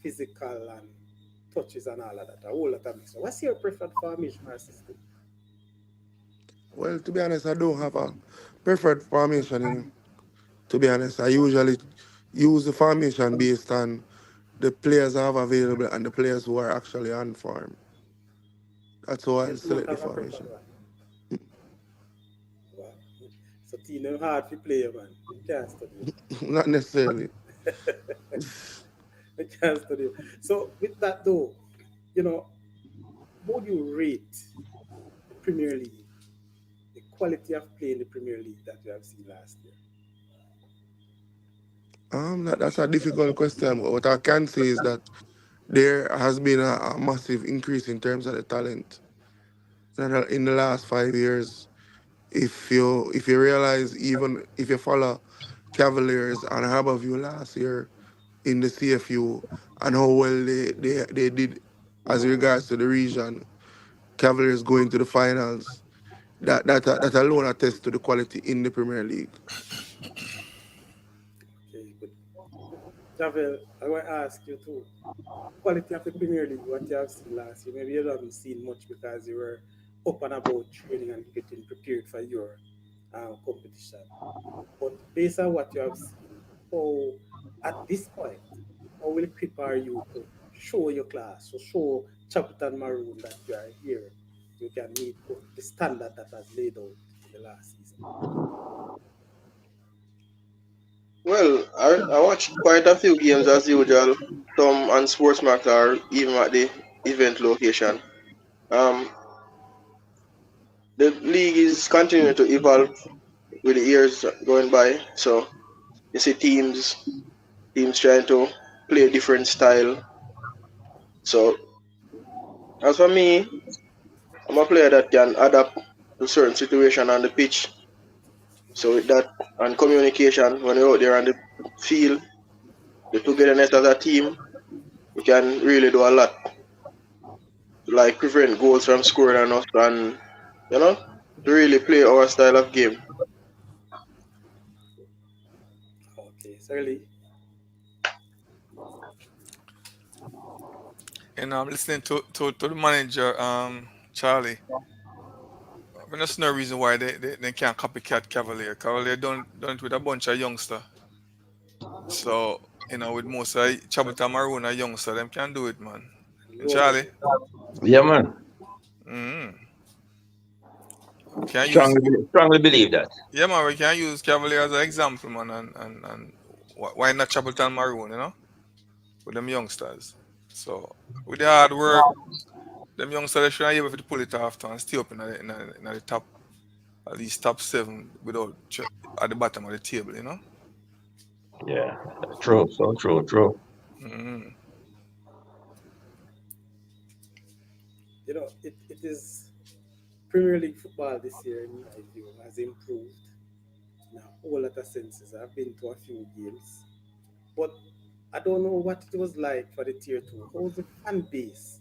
physical and touches and all of that, a whole lot of mix. What's your preferred formation or system? Well, to be honest, I don't have a preferred formation. To be honest, I usually use the formation based on the players I have available and the players who are actually on form. That's how I You don't select the have a preferred formation. one. 16, they're hard to play, man. You can't study. Not necessarily. You can't study. So with that though, you know, how do you rate the Premier League, the quality of play in the Premier League that you have seen last year? That's a difficult question. But what I can say is that there has been a massive increase in terms of the talent in the last 5 years. If you realize, even if you follow Cavaliers and Harborview last year in the CFU and how well they did as regards to the region, Cavaliers going to the finals, that alone attests to the quality in the Premier League. Okay, good. Javel, I want to ask you too. Quality of the Premier League, what you have seen last year. Maybe you haven't seen much because you were up and about training and getting prepared for your competition. But based on what you have seen, how at this point, how will it prepare you to show your class, to show Chapelton Maroon that you are here, you can meet the standard that has laid out in the last season? Well, I watched quite a few games as usual, some on Sportsmax or even at the event location. Um, the league is continuing to evolve with the years going by. So you see teams trying to play a different style. So as for me, I'm a player that can adapt to certain situation on the pitch. So with that and communication when you're out there on the field, the togetherness as a team, we can really do a lot to like prevent goals from scoring on us and you know to really play our style of game. Okay, certainly. And I'm listening to the manager, Charlie. There's no reason why they can't copycat Cavalier. Cavalier done it with a bunch of youngster. So, with most of Chabota Maroon are youngster, them can do it, man. And Local. Charlie, Yeah, man. mm, can use Strongly believe that. yeah, man. We can use Cavalier as an example, man. And why not Chabota Maroon, with them youngsters. So with the hard work, them youngsters they should be able to pull it off and stay up in the top, at least top seven without at the bottom of the table. Yeah. True. So true. True. Mm. It is Premier League football this year, in my view, has improved in a whole lot of senses. I've been to a few games, but I don't know what it was like for the tier two. How was the fan base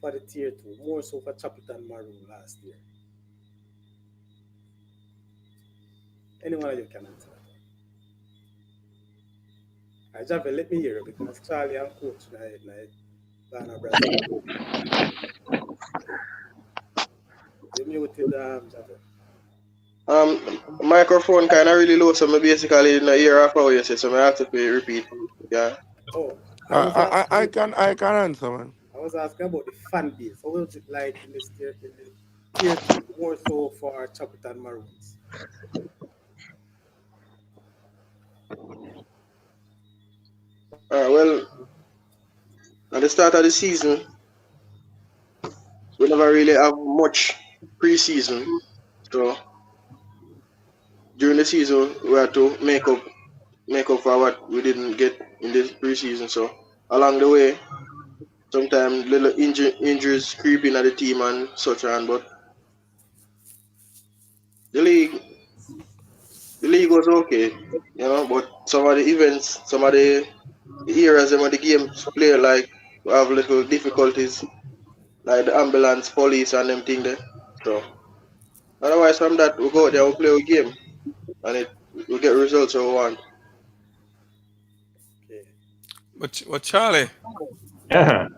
for the tier two, more so for Chapelton Maroon last year? Anyone of you can answer that one. Right, Javel, let me hear it because Charlie and Coach like Ghana Brazil. You muted Javel. Microphone kind of really low, so I basically in a year after what you say, so I have to play repeat. Yeah. Oh, I can answer, man. I was asking about the fan base. How was it like in the tier two, more so for Chapelton Maroons? Well, at the start of the season, we never really have much pre-season. So during the season, we had to make up for what we didn't get in this pre-season. So along the way, sometimes little injuries creep in at the team and such on. But the league, the league was okay. But some of the events, some of the eras, some of the games play like we have little difficulties, like the ambulance, police, and them thing there. So otherwise, from that, we go out there, we play a game, and we get results we want. Okay. But Charlie, Uh-huh.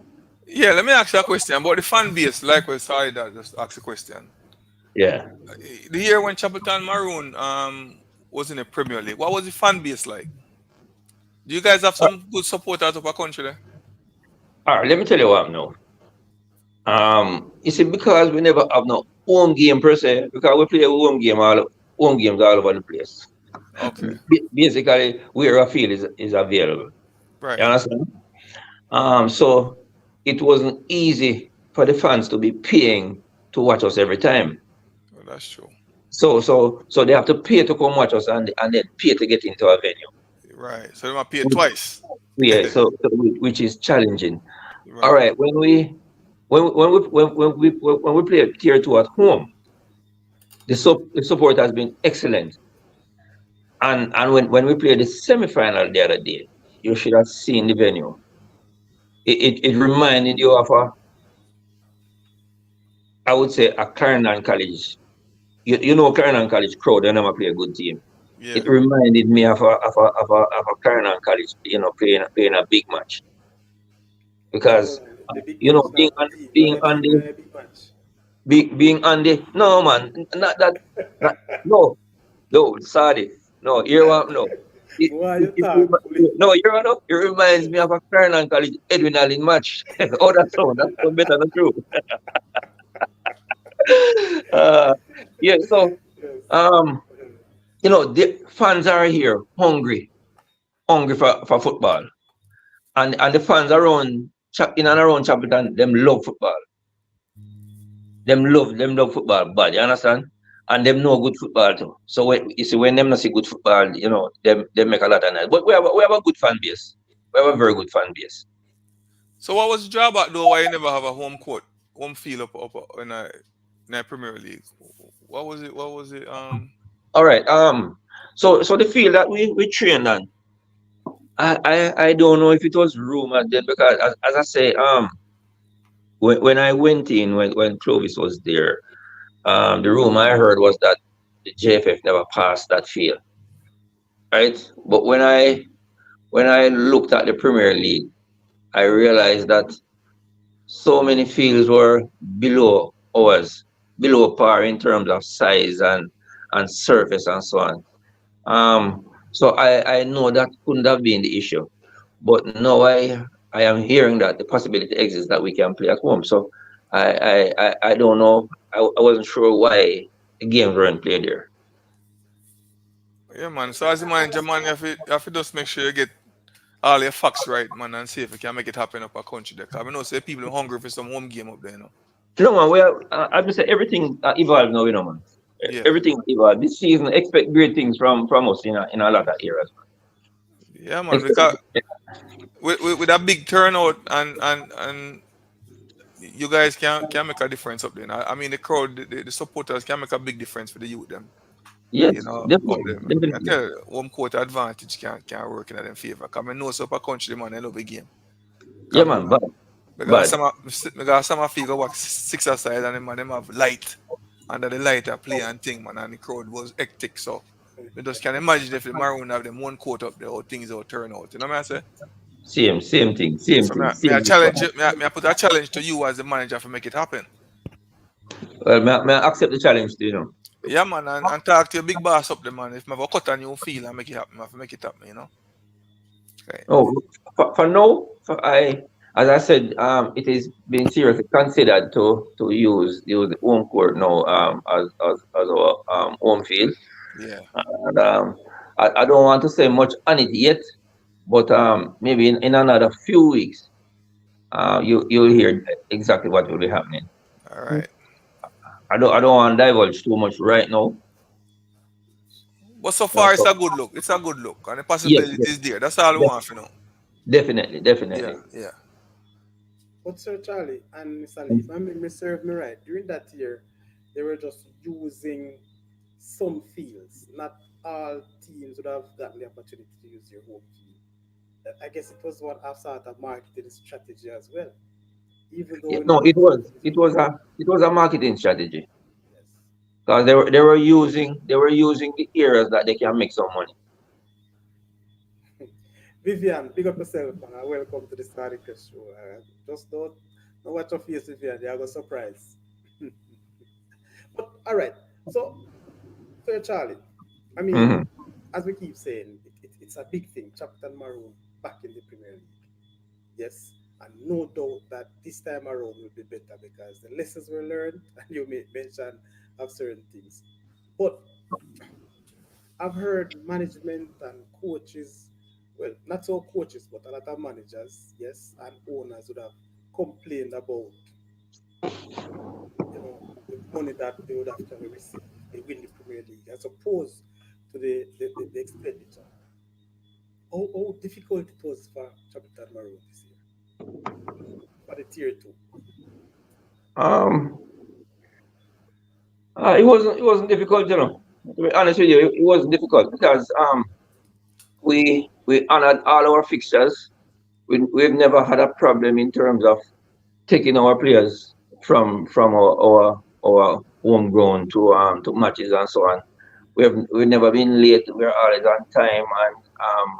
yeah, let me ask you a question about the fan base. Likewise, sorry that just ask a question. Yeah. The year when Chapelton Maroon was in the Premier League, what was the fan base like? Do you guys have some good support out of our country there? All right. Let me tell you what now. You see, because we never have no home game per se, because we play a home game home games all over the place. Okay. Basically, where a field is available. You Right. understand? So it wasn't easy for the fans to be paying to watch us every time. Well, that's true. So they have to pay to come watch us and then pay to get into a venue. Right. So they might pay Which, twice. yeah, which is challenging. All Right. right, when we play tier two at home, the support has been excellent. And when we played the semi-final the other day, you should have seen the venue. It reminded you of I would say a Clarendon College. You know Clarendon College crowd, they never play a good team. Yeah. It reminded me of a Clarendon College, playing a big match. So hold Because on. The big you know coach now team. You are being the on team the in a big match. being on the no man, not that, no, no, sorry. No, you want no. Why you It talk fully? no, you know, it reminds me of a Clarendon College Edwin Allen match. Oh, that's so better than true. Uh, yeah, so Yes. um, the fans are here hungry for football. And the fans around in and around Chapelton, them love football. Them love football bad, you understand? And them know good football too. So you see when them not see good football, them make a lot of noise. But we have a good fan base. We have a very good fan base. So what was the drawback though? Why you never have a home court, home field up in a Premier League? What was it? What was it? All right. So the field that we trained on, I don't know if it was rumored then because as I say, when I went in when Clovis was there, the rumor I heard was that the JFF never passed that field, right? But when I looked at the Premier League, I realized that so many fields were below ours, below par in terms of size and surface and so on. So I know that couldn't have been the issue, but now I am hearing that the possibility exists that we can play at home. So I don't know. I wasn't sure why the games weren't played there. Yeah, man. So as the manager, man, you have to just make sure you get all your facts right, man, and see if you can make it happen up a country there. Cause I know say people are hungry for some home game up there. No man, I just say everything evolved now, man. Yeah. Everything evolved. This season, expect great things from us in a lot of areas. Yeah, man. Expect, Because with a big turnout and you guys can make a difference up there. I mean, the crowd, the supporters can make a big difference for the youth them. yes, Up definitely, there, man. I definitely. tell you, home court advantage can work in them favor. Cause I know so upper country, man, I love a game. Yeah, Come man, on. Because bad. some of figure what six aside and them have light under the light a play and thing, man, and the crowd was hectic. So you just can imagine if the Maroon have them one court up there, how things will turn out. You know what I say? Same thing, same So thing, me I same this challenge one. you, me I put a challenge to you as the manager to make it happen. Well, may I accept the challenge, Yeah, man, and talk to your big boss up there, man. If I have a cut on you feel and make it happen, I have to make it happen. Okay. Oh, for now, as I said, it is being seriously considered to use the home court now as our home field. Yeah. And I don't want to say much on it yet, but maybe in another few weeks, you'll hear exactly what will be happening. All right. I don't want to divulge too much right now. But so far it's So a good look. It's a good look. And the yes, possibility yes, is there. That's all we want def- to know. definitely, Yeah, definitely. yeah. But Sir Charlie and Miss Ali, if I memory serve me right, during that year, they were just using some fields. Not all teams would have gotten the opportunity to use your home field. I guess it was one of sort of marketing strategy as well. Even though Yeah, we know no, that it some was teams it would was prefer. a marketing strategy Yes. because they were using the areas that they can make some money. Vivian, big up yourself and welcome to the Starry Crest Show. Just don't watch your face, Vivian. They are going to surprise. But all right. So, Sir Charlie, I mean, Hmm. as we keep saying, it's a big thing. Chapter Maroon back in the Premier League. Yes. And no doubt that this time around will be better because the lessons were learned and you made mention of certain things. But I've heard management and coaches, well, not so coaches, but a lot of managers, yes, and owners would have complained about, you know, the money that they would actually receive if they win the Premier League, as opposed to the expenditure. How difficult it was for Chapelton Maroon this year, for the tier two. Um, it wasn't difficult, you know. To be honest with you, it wasn't difficult because we honored all our fixtures. We've never had a problem in terms of taking our players from our homegrown to matches and so on. We've never been late. We're always on time, and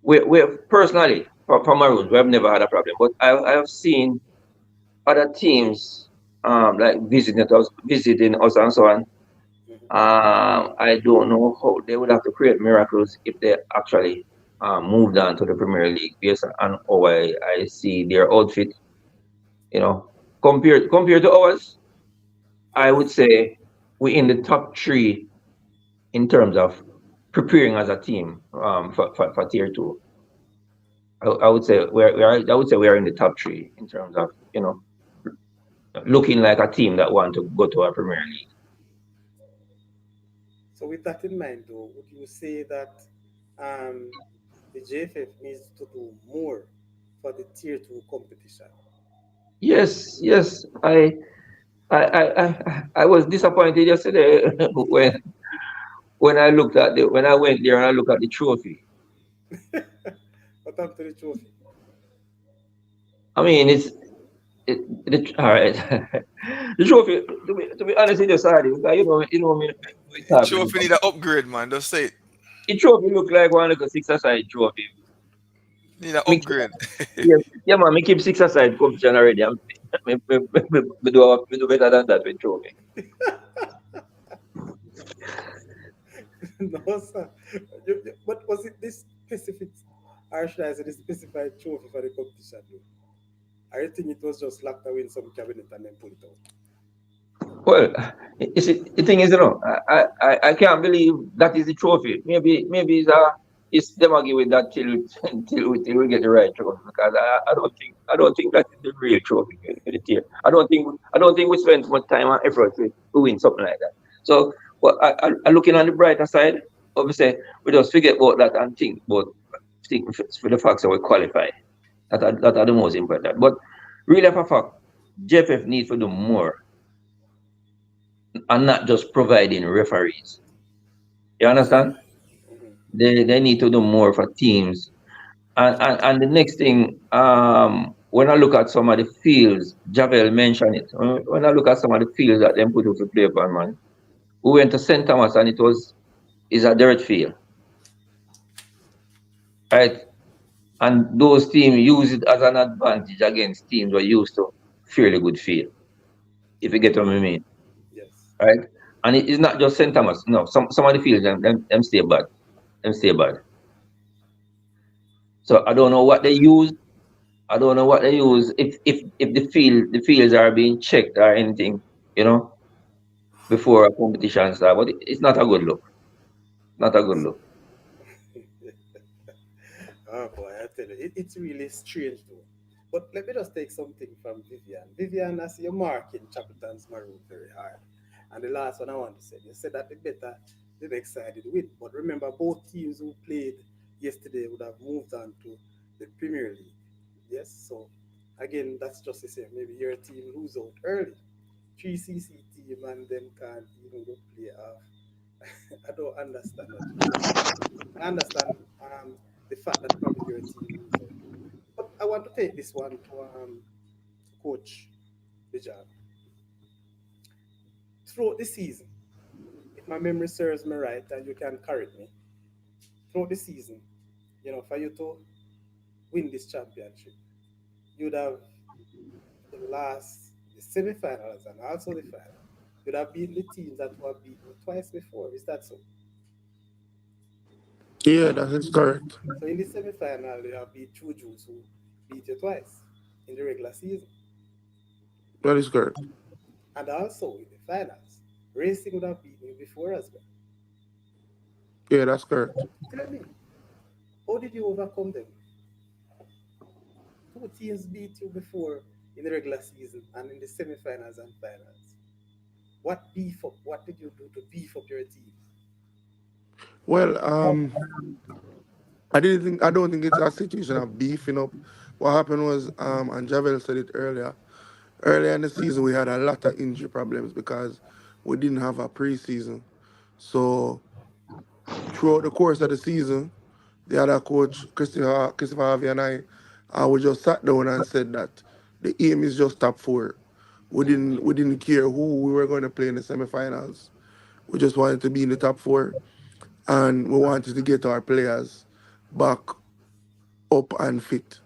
we personally for Maroons we've never had a problem. But I have seen other teams like visiting us and so on. Mhm. I don't know how they would have to create miracles if they actually moved on to the Premier League based on how I see their outfit. You know, compared to ours, I would Yes. say we're in the top three in terms of preparing as a team for tier two. I would say I would say we are in the top three in terms of looking like a team that want to go to a Premier League. So with that in mind, though, would you say that um, the JFF needs to do more for the tier two competition? Yes, yes. I was disappointed yesterday when I went there and I looked at the trophy. What happened to the trophy? I mean, all right. The trophy. To be honest with you, sorry, because me, we The talk like trophy need an upgrade, man. Just say it. the trophy look like one like a six aside trophy. Need an Me, upgrade. yeah, yeah, man. Me keep six aside competition already. Me do better than that with trophy. No, sir. But was it this specific, or should I say this specified trophy for the competition, though? I think it was just locked away in some cabinet and then pull it out. Well, the thing is, I can't believe that is the trophy. Maybe it's them argue with that till we get the right trophy because I don't think that is the real trophy for the team. I don't think we spend much time and effort to win something like that. So, but I looking on the brighter side, obviously we just forget about that and think for the facts that we qualify. That are the most important. But really, for a fact, JFF need to do more and not just providing referees. You understand? Mhm. They need to do more for teams. And the next thing, when I look at some of the fields, Javel mentioned it. When I look at some of the fields that them put to play upon, man, we went to St. Thomas and is a dirt field, right? And those teams use it as an advantage against teams who are used to fairly good field, if you get what I mean, Yes. right? And it is not just St. Thomas. No, some of the fields them stay bad. Them stay bad. So I don't know what they use. I don't know what they use. If the fields are being checked or anything, you know, before a competition start. But it's not a good look. Not a good look. Oh boy, I tell you, it's really strange though. But let me just take something from Vivian. Vivian, I see you marking Chapelton's Maroon very hard. And the last one I want to say, you said that the next side did win. But remember, both teams who played yesterday would have moved on to the Premier League. Yes, so again, that's just the same. Maybe your team lose out early. 3CC team and them can't even go play off. I don't understand what you're saying. I understand the fact that probably your team lose out. But I want to take this one to Coach Bijan. Throughout the season, if my memory serves me right, and you can correct me, throughout the season, for you to win this championship, you'd have the semi-finals and also the final. You'd have beaten the teams that were beaten you twice before. Is that so? Yeah, that is correct. So in the semi-final, you have beat True Juice who beat you twice in the regular season. That is correct. And also in the finals. Racing would have beaten you before as well. Yeah, that's correct. Tell me, how did you overcome them? Two teams beat you before in the regular season and in the semi-finals and finals. What beef up? What did you do to beef up your team? Well, I don't think it's a situation of beefing up. What happened was, and Javel said it earlier. Earlier in the season, we had a lot of injury problems because we didn't have a preseason. So throughout the course of the season, the other coach, Christopher Harvey and we just sat down and said that the aim is just top four. We didn't care who we were going to play in the semifinals. We just wanted to be in the top four, and we wanted to get our players back up and fit.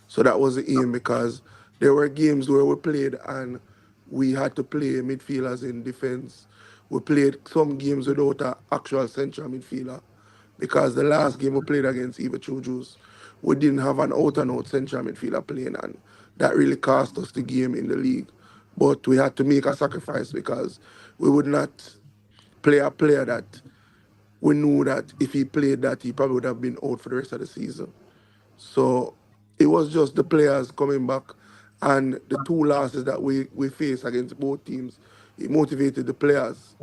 So that was the aim because there were games where we played and we had to play midfielders in defense. We played some games without an actual central midfielder because the last game we played against Eva Chujus, we didn't have an out and out central midfielder playing, and that really cost us the game in the league. But we had to make a sacrifice because we would not play a player that we knew that if he played that, he probably would have been out for the rest of the season. So it was just the players coming back and the two losses that we faced against both teams. It motivated the players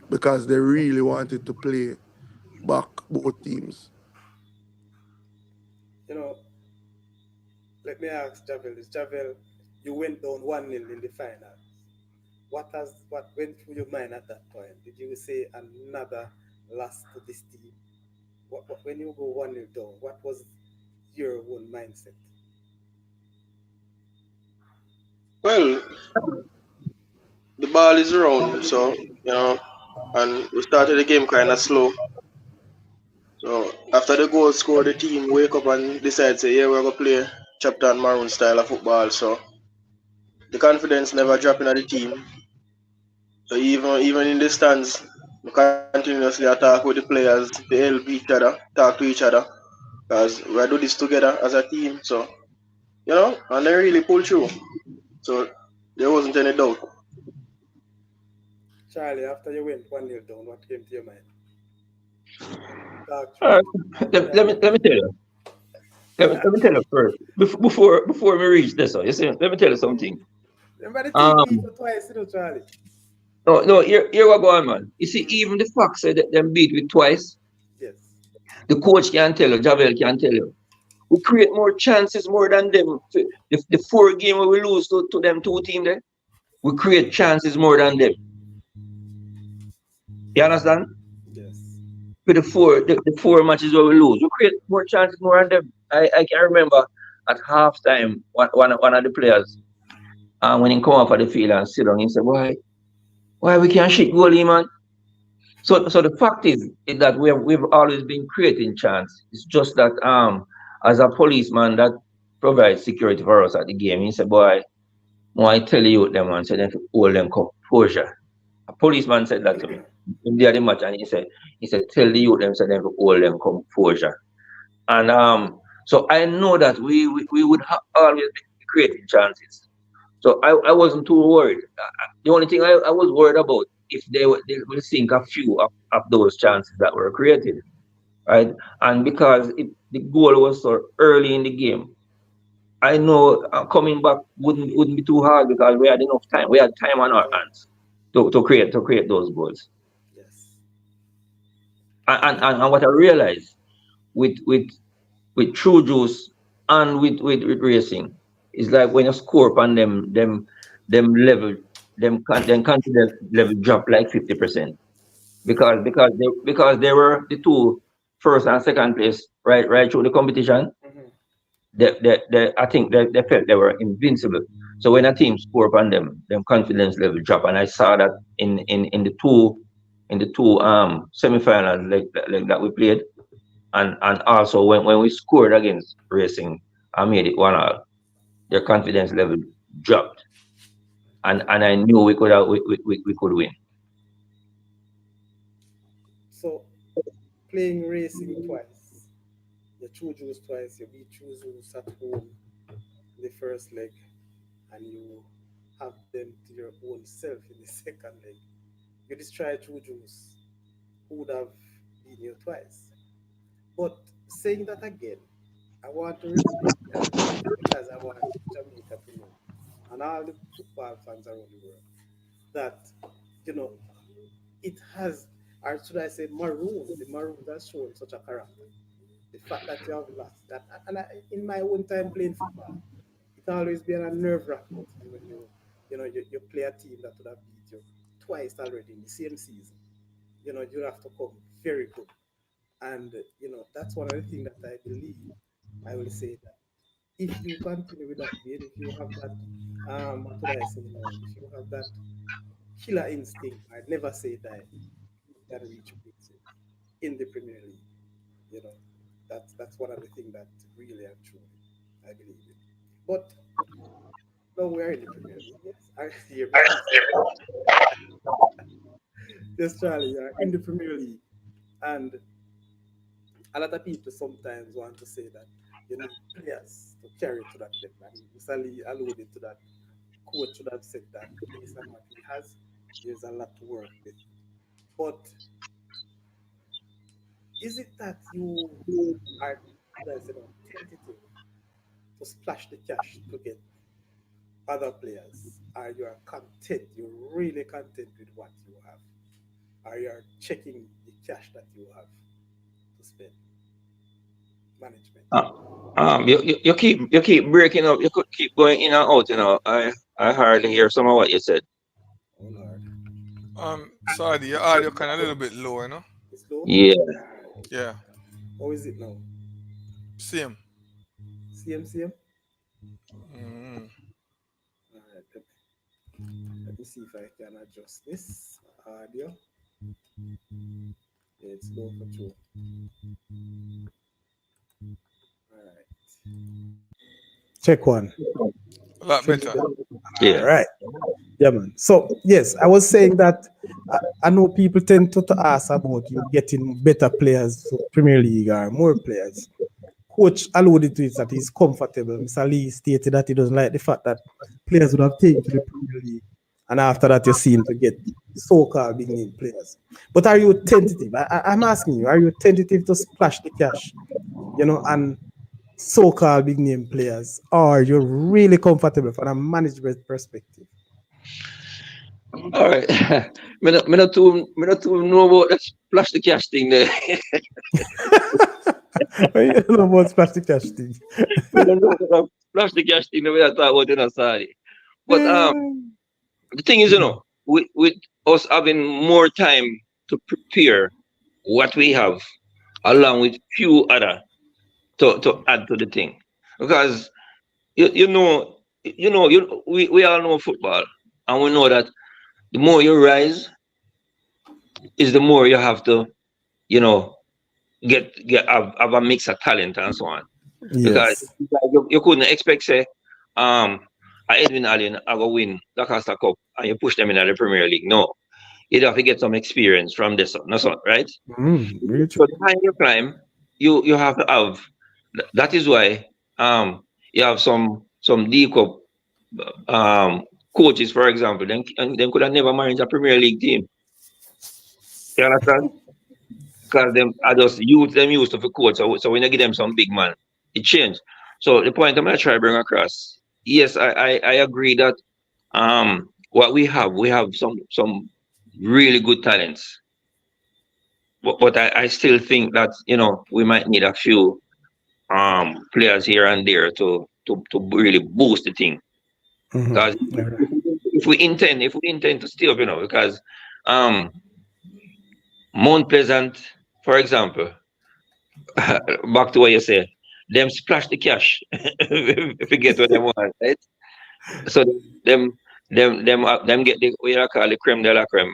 because they really wanted to play back both teams. You know, let me ask Javel this. Javel, you went down 1-0 in the final. What went through your mind at that point? Did you say another loss to this team? When you go 1-0 down, what was your own mindset? Well, the ball is around, so and we started the game kind of slow. So after the goal score, the team wake up and decide say, yeah, we're gonna play Chapter and Maroon style of football. So the confidence never dropping at the team. So even in the stands, we continuously attack with the players, they help each other, talk to each other, because we do this together as a team. So and they really pull through. So there wasn't any doubt. Charlie, after you went 1-0 down, what came to your mind? Talk through Uh, it. let me tell you. Let me tell you first. Before we reach this, you see, let me tell you something. Remember the team beat Um, you twice, Charlie? no, here what going on. You see, even the fact say that them beat with twice, Yes. the coach can tell you, Javel can tell you. We create more chances more than them. The four game where we lose to them two team there, we create chances more than them. You understand? Yes. With the four matches where we lose, we create more chances more than them. I can remember at halftime, one of the players, when he come off of the field and sit down, he said, why we can't shoot goalie, man? So the fact is that we've always been creating chance. It's just that as a policeman that provides security for us at the game, he said, boy, I tell you them and say them to hold them composure. A policeman said that to me. In the other match, and he said, tell the youth them say them to hold them composure. And so I know that we would always be creating chances. So I wasn't too worried. The only thing I was worried about if they will sink a few of those chances that were created, right? And because the goal was so early in the game, I know coming back wouldn't be too hard because we had enough time. We had time on our Time. hands to create those goals. Yes. And what I realized with with with True Juice and with racing is like when you score upon them level them confidence level drop like 50% because they were the two first and second place right through the competition. Hmm. I think they felt they were invincible. So when a team score upon them confidence level drop, and I saw that in the two semifinals like that we played, and also when we scored against Racing, I made it 1-1. Their confidence level dropped, and I knew we could win. So playing racing twice, you choose Juice twice, you beat choose Juice at home in the first leg, and you have them to your own self in the second leg. you destroy True Juice, who would have beaten you twice. But saying that again, I want to repeat, and this is because I want Jamaica to know, and all the football fans around the world, that you know it has, or should I say, Maroons. The Maroons has shown such a character. The fact that you have lost that, and in my own time playing football, it always been a nerve wracking thing when you play a team that would have beat you twice already in the same season. You have to come very good, and that's one of the things that I believe. I will say that if you continue with that vein, if you have that, what would I say now? If you have that killer instinct, I never say die, you can reach big things in the Premier League. You know, that's one of the things that really and truly I believe in. But no, we are in the Premier League. Yes, I hear me. Please. Yes, Charlie, you are in the Premier League, and a lot of people sometimes want to say that you need players to carry to that level. And Mr. Lee alluded to that. Coach should have said that based on what he has, there's a lot to work with. But is it that you are, let's say, tentative to splash the cash to get other players? Are you are content? You're really content with what you have? Are you are checking the cash that you have to spend? Management. Uh, you keep breaking up. You could keep going in and out. I hardly hear some of what you said. Oh Lord. Sorry, your audio kind of a little bit low, you know? It's low? Yeah. All right. Yeah, How is it now? same. CM, CM? Mm. All right. Let me see if I can adjust this audio. Yeah, it's low for true. All right. Check one. A lot Should be better. better. All Yeah. right. Yeah, man. So yes, I was saying that I know people tend to ask about you getting better players for Premier League or more players. Coach alluded to it that he's comfortable. Mr. Lee stated that he doesn't like the fact that players would have taken to the Premier League, and after that you see him to get so-called big name players. But are you tentative? I'm asking you, are you tentative to splash the cash, and so-called big name players, or you're really comfortable from a management perspective? All right. Me not too know about that splash the cash thing there. You don't know about splash the cash thing. Me don't know about that splash the cash thing that we are talking about, sorry. But the thing is, with us having more time to prepare what we have, along with few other to add to the thing, because we all know football, and we know that the more you rise is the more you have to, you know, have a mix of talent and so on. Because Yes. you couldn't expect say um a Edwin Allen have a win the Costa Cup and you push them in the Premier League. No, you'd have to get some experience from this one, that's all, right? Very So true. the higher you climb, you have to have. That is why you have some D Cup coaches, for example, them could have never managed a Premier League team. You understand? Because them are just youth, them used to the coach. So when you give them some big man, it changed. So the point I'm gonna try to bring across, yes, I agree that what we have some really good talents. But I still think that we might need a few players here and there to really boost the thing. Because All right. if we intend to stay up, because um Mount Pleasant, for example, back to what you say, them splash the cash if you get what they want, right? So them them get the what you call the creme de la creme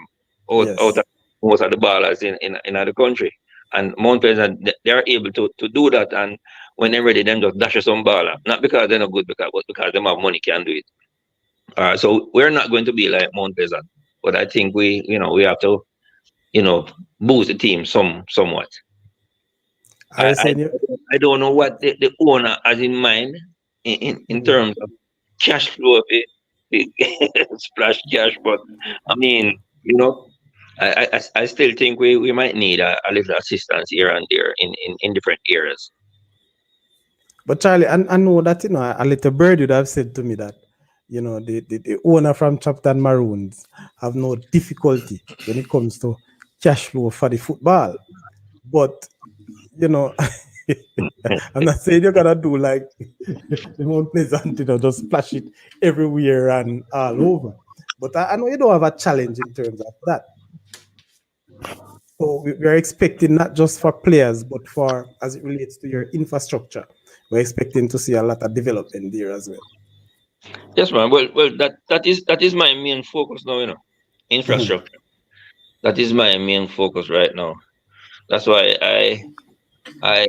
out Yes. of most of the ballers in the country. And Mount Pleasant, they are able to do that, and when they're ready, them just dash you some baller. Not because they're not good, but because them have money can do it. So we're not going to be like Mount Pleasant, but I think we have to you know boost the team somewhat. Are I you I, saying you? I don't know what the owner has in mind in Mhm. terms of cash flow of it, splash cash, but I mean, you know. I still think we might need a little assistance here and there in different areas. But Charlie, I know that a little bird would have said to me that the owner from Chapelton Maroons have no difficulty when it comes to cash flow for the football. But you know, I'm not saying you're gonna do like the Mount Pleasant, just splash it everywhere and all over. But I know you don't have a challenge in terms of that. So we are expecting not just for players, but for as it relates to your infrastructure. We're expecting to see a lot of development there as well. Yes, man. Well, that is my main focus now. Mhm. Infrastructure. That is my main focus right now. That's why I I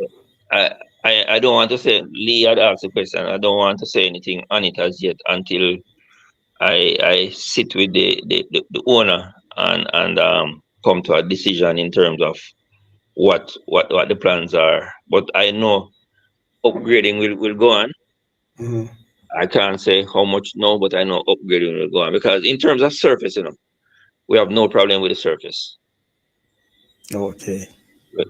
I don't want to say Lee had asked the question. I don't want to say anything on it as yet until I sit with the owner and come to a decision in terms of what the plans are. But I know upgrading will go on. Mhm. I can't say how much no, but I know upgrading will go on because in terms of surface, we have no problem with the surface. Okay.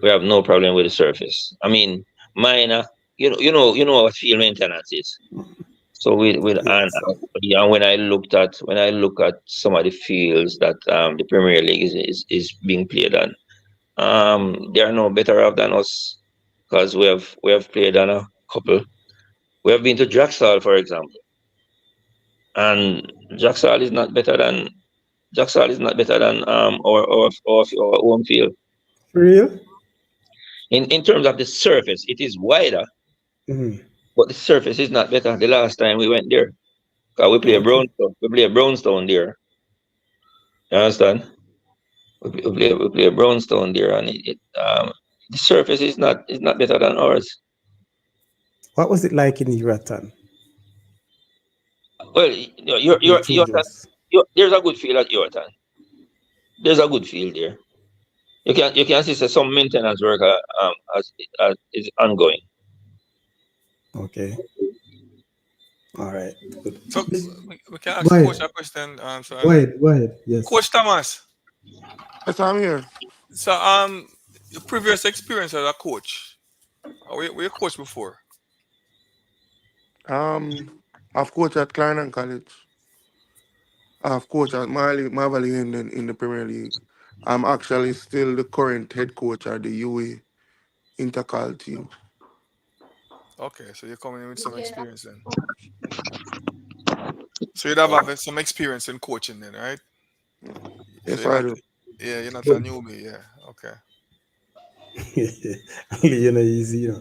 We have no problem with the surface. I mean, minor, what field maintenance is. So Yes. yeah, when I look at some of the fields that the Premier League is being played on, they are no better off than us because we have played on a couple. We have been to Jacksal, for example, and Jacksal is not better than our home field. For real? In terms of the surface, it is wider, Mhm. but the surface is not better. The last time we went there, 'cause Okay. we play Brownstone there. You understand? We play Brownstone there, and the surface is not better than ours. What was it like in Euratown? Well, To play through just. there's a good field at Yorton. There's a good field there. You can see some maintenance work as is ongoing. Okay. All right. Good. So we can Go ask coach ahead. a question. Go So ahead. Go ahead. Yes. Coach Thomas. Yes, I'm here. So your previous experience as a coach. Were you coach before? I've coached at Clarendon College. I've coached at Marley in the Premier League. I'm actually still the current head coach at the UA Intercal team. Okay, so you're coming in with some experience then. So you'd have some experience in coaching then, right? So Yes, you're I not, do. yeah, you're not a Good. newbie, yeah. Okay. Easy.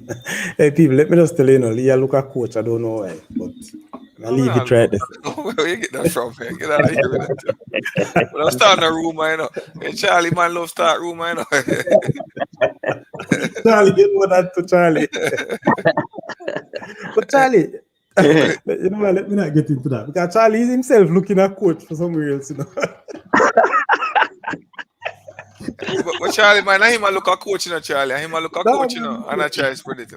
Hey, people, let me just tell Lee, I look at coach. I don't know why, but I No, I'm leave not it right look. there. Where you get that from, man? Get out of here with that. But I'm starting a room, I know. Hey, Charlie, man, love start room, I know. Charlie, you know that to Charlie. But Charlie, let me not get into that because Charlie is himself looking at coach for somewhere else. But Charlie, man, I him a look at coach, Charlie. I him a look at No, coach, man. and I try to spread it,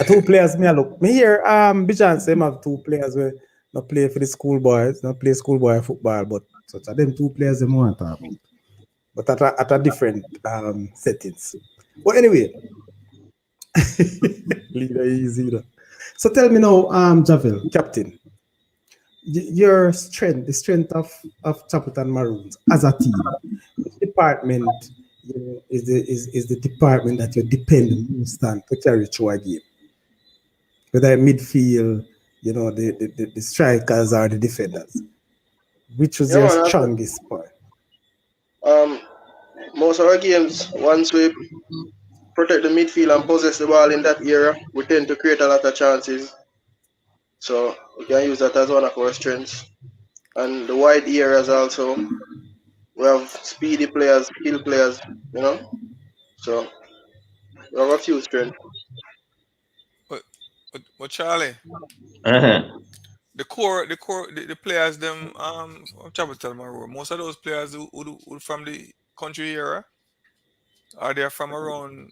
Two players me I look. Me here, Bijan say him have two players where not play for the schoolboys, not play schoolboy football, but such are them two players them want to talk about. But at a different settings. But anyway, leader easy. So tell me now, Javel, captain, your strength, the strength of Chapelton Maroons as a team, which department is the department that you depend most on to carry through a game? Whether midfield, the strikers or the defenders. Which was Yeah, your man. strongest point? Um, most of our games, once we protect the midfield and possess the ball in that area, we tend to create a lot of chances. So we can use that as one of our strengths. And the wide areas also, we have speedy players, skill players, you know. So we have a few strengths. but Charlie, Uh-huh. the players them from Chapelton Maroon, most of those players who from the country era, are they from around,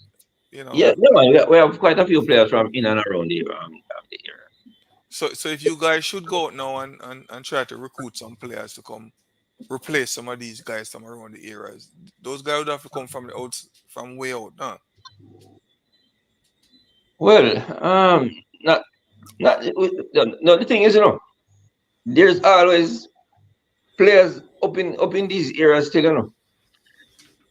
you know. Yeah, yeah, man, we have quite a few players from in and around the area. So if you guys should go out now and try to recruit some players to come, replace some of these guys from around the areas? Those guys would have to come from the out, from way out, huh? Well, not not no. The thing is, there's always players up in these areas still,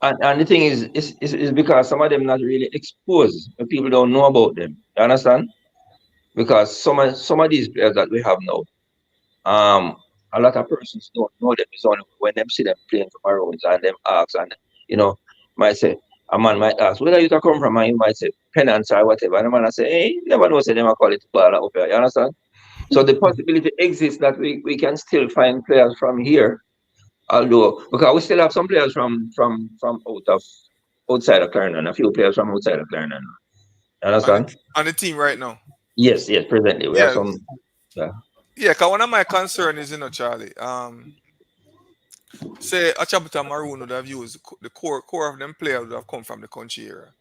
And the thing is because some of them not really exposed, and people don't know about them. You understand? Because some of these players that we have now, um, a lot of persons don't know them. It's only when them see them playing for Maroons and them ask, and you know, might say a man might ask, where are you to come from? And you might say penance or whatever. And the man will say, hey, you never know, say them I call it ball up here. You understand? So the possibility exists that we can still find players from here, although because we still have some players from outside of Clarendon, a few players from outside of Clarendon. You understand? On the team right now. Yes, yes. Presently, we have Yeah, some. Yeah. yeah. Cause one of my concern is, Charlie. Say a Chapelton Maroon would have used the core of them players would have come from the country area,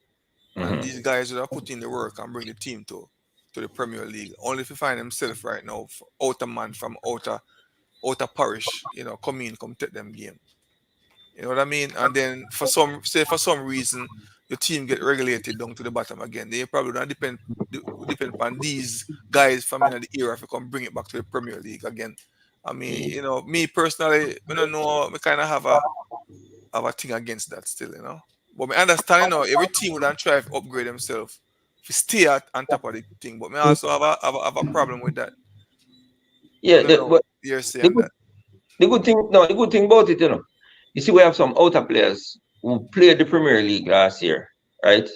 and Mm-hmm. these guys would have put in the work and bring the team to the Premier League. Only if you find themselves right now, outer man from outer parish, come take them game. You know what I mean? And then for some reason your team get regulated down to the bottom again. They probably don't depend upon these guys from the era if you come bring it back to the Premier League again. I mean, me personally, I don't know, we kind of have a thing against that still. But I understand, every team would try to upgrade themselves to stay on top of the thing. But I also have a problem with that. I Yeah, don't know but you're the saying good, that. the good thing, no, the good thing about it, you see, we have some outer players who played the Premier League last year, right?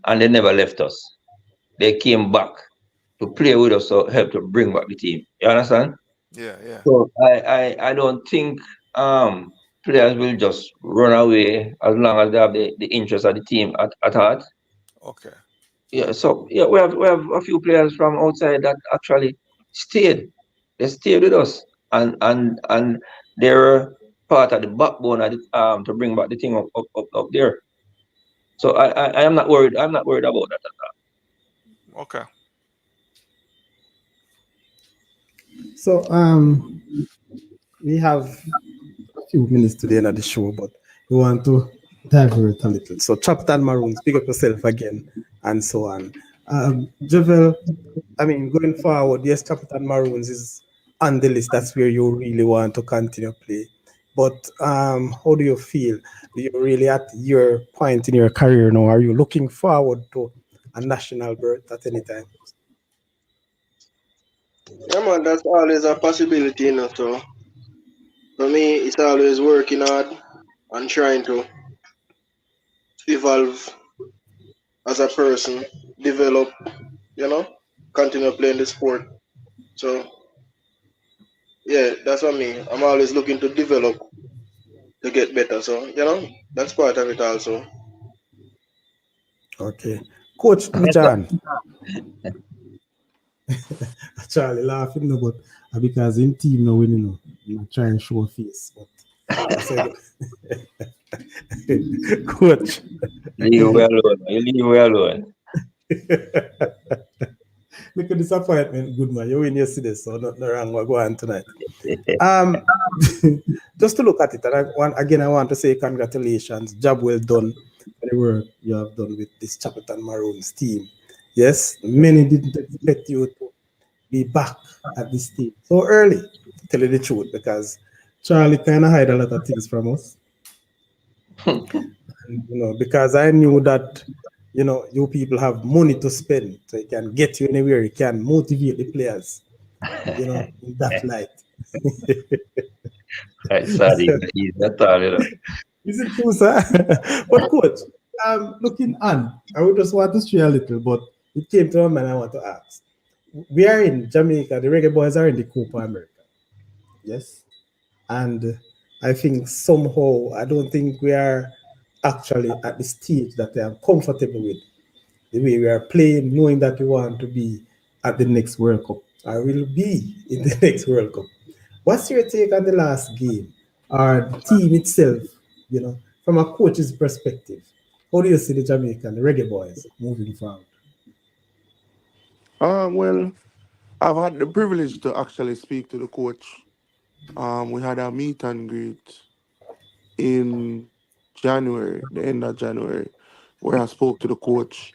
And they never left us. They came back to play with us to help to bring back the team. You understand? Yeah, yeah. So I don't think players will just run away as long as they have the interest of the team at heart. Okay. Yeah, so yeah, we have a few players from outside that actually stayed. They stayed with us, and they're part of the backbone of to bring back the thing up there. So I am not worried. I'm not worried about that. Okay. So we have a few minutes to the end of the show, but we want to divert a little. So Chapter Maroons, pick up yourself again, and so on. Javel, I mean, going forward, yes, Chapter Maroons is on the list. That's where you really want to continue play. But how do you feel? Do you really at your point in your career now? Are you looking forward to a national berth at any time? Yeah, man, that's always a possibility. So for me, it's always working hard and trying to evolve as a person, develop, you know, continue playing the sport. So yeah, that's what I mean. I'm always looking to develop to get better. So that's part of it also. Okay. Coach Mijan, Charlie laughing no, but because in team no winning no, I'm not trying to show a face, but I said, Coach, Leave me alone. You leave me alone. look at disappointment, good man. You win yesterday, so nothing wrong what go on tonight. Um, just to look at it, and I want to say congratulations, job well done for the work you have done with this Chapelton Maroons team. Yes, many didn't expect you to be back at this team so early, to tell you the truth, because Charlie kind of hide a lot of things from us. And, because I knew that, you people have money to spend, so it can get you anywhere, you can motivate the players, in that light. Right, sorry, he's not all. Is it true, sir? But coach, looking on, I would just want to stray a little, but it came to my mind. I want to ask. We are in Jamaica. The Reggae Boys are in the Copa America. Yes, and I think somehow I don't think we are actually at the stage that I am comfortable with the way we are playing, knowing that we want to be at the next World Cup. I will be in the next World Cup. What's your take on the last game or the team itself, from a coach's perspective? How do you see the Jamaican, the Reggae Boys, moving forward? Well, I've had the privilege to actually speak to the coach We had a meet and greet in January, the end of January, where I spoke to the coach.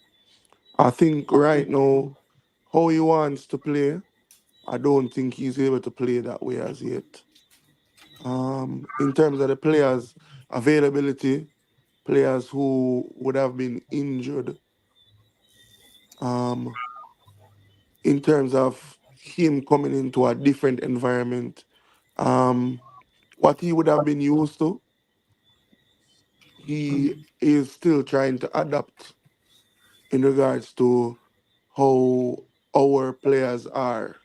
I think right now, how he wants to play, I don't think he's able to play that way as yet. In terms of the players' availability, players who would have been injured, um, in terms of him coming into a different environment, um, what he would have been used to, he is still trying to adapt in regards to how our players are.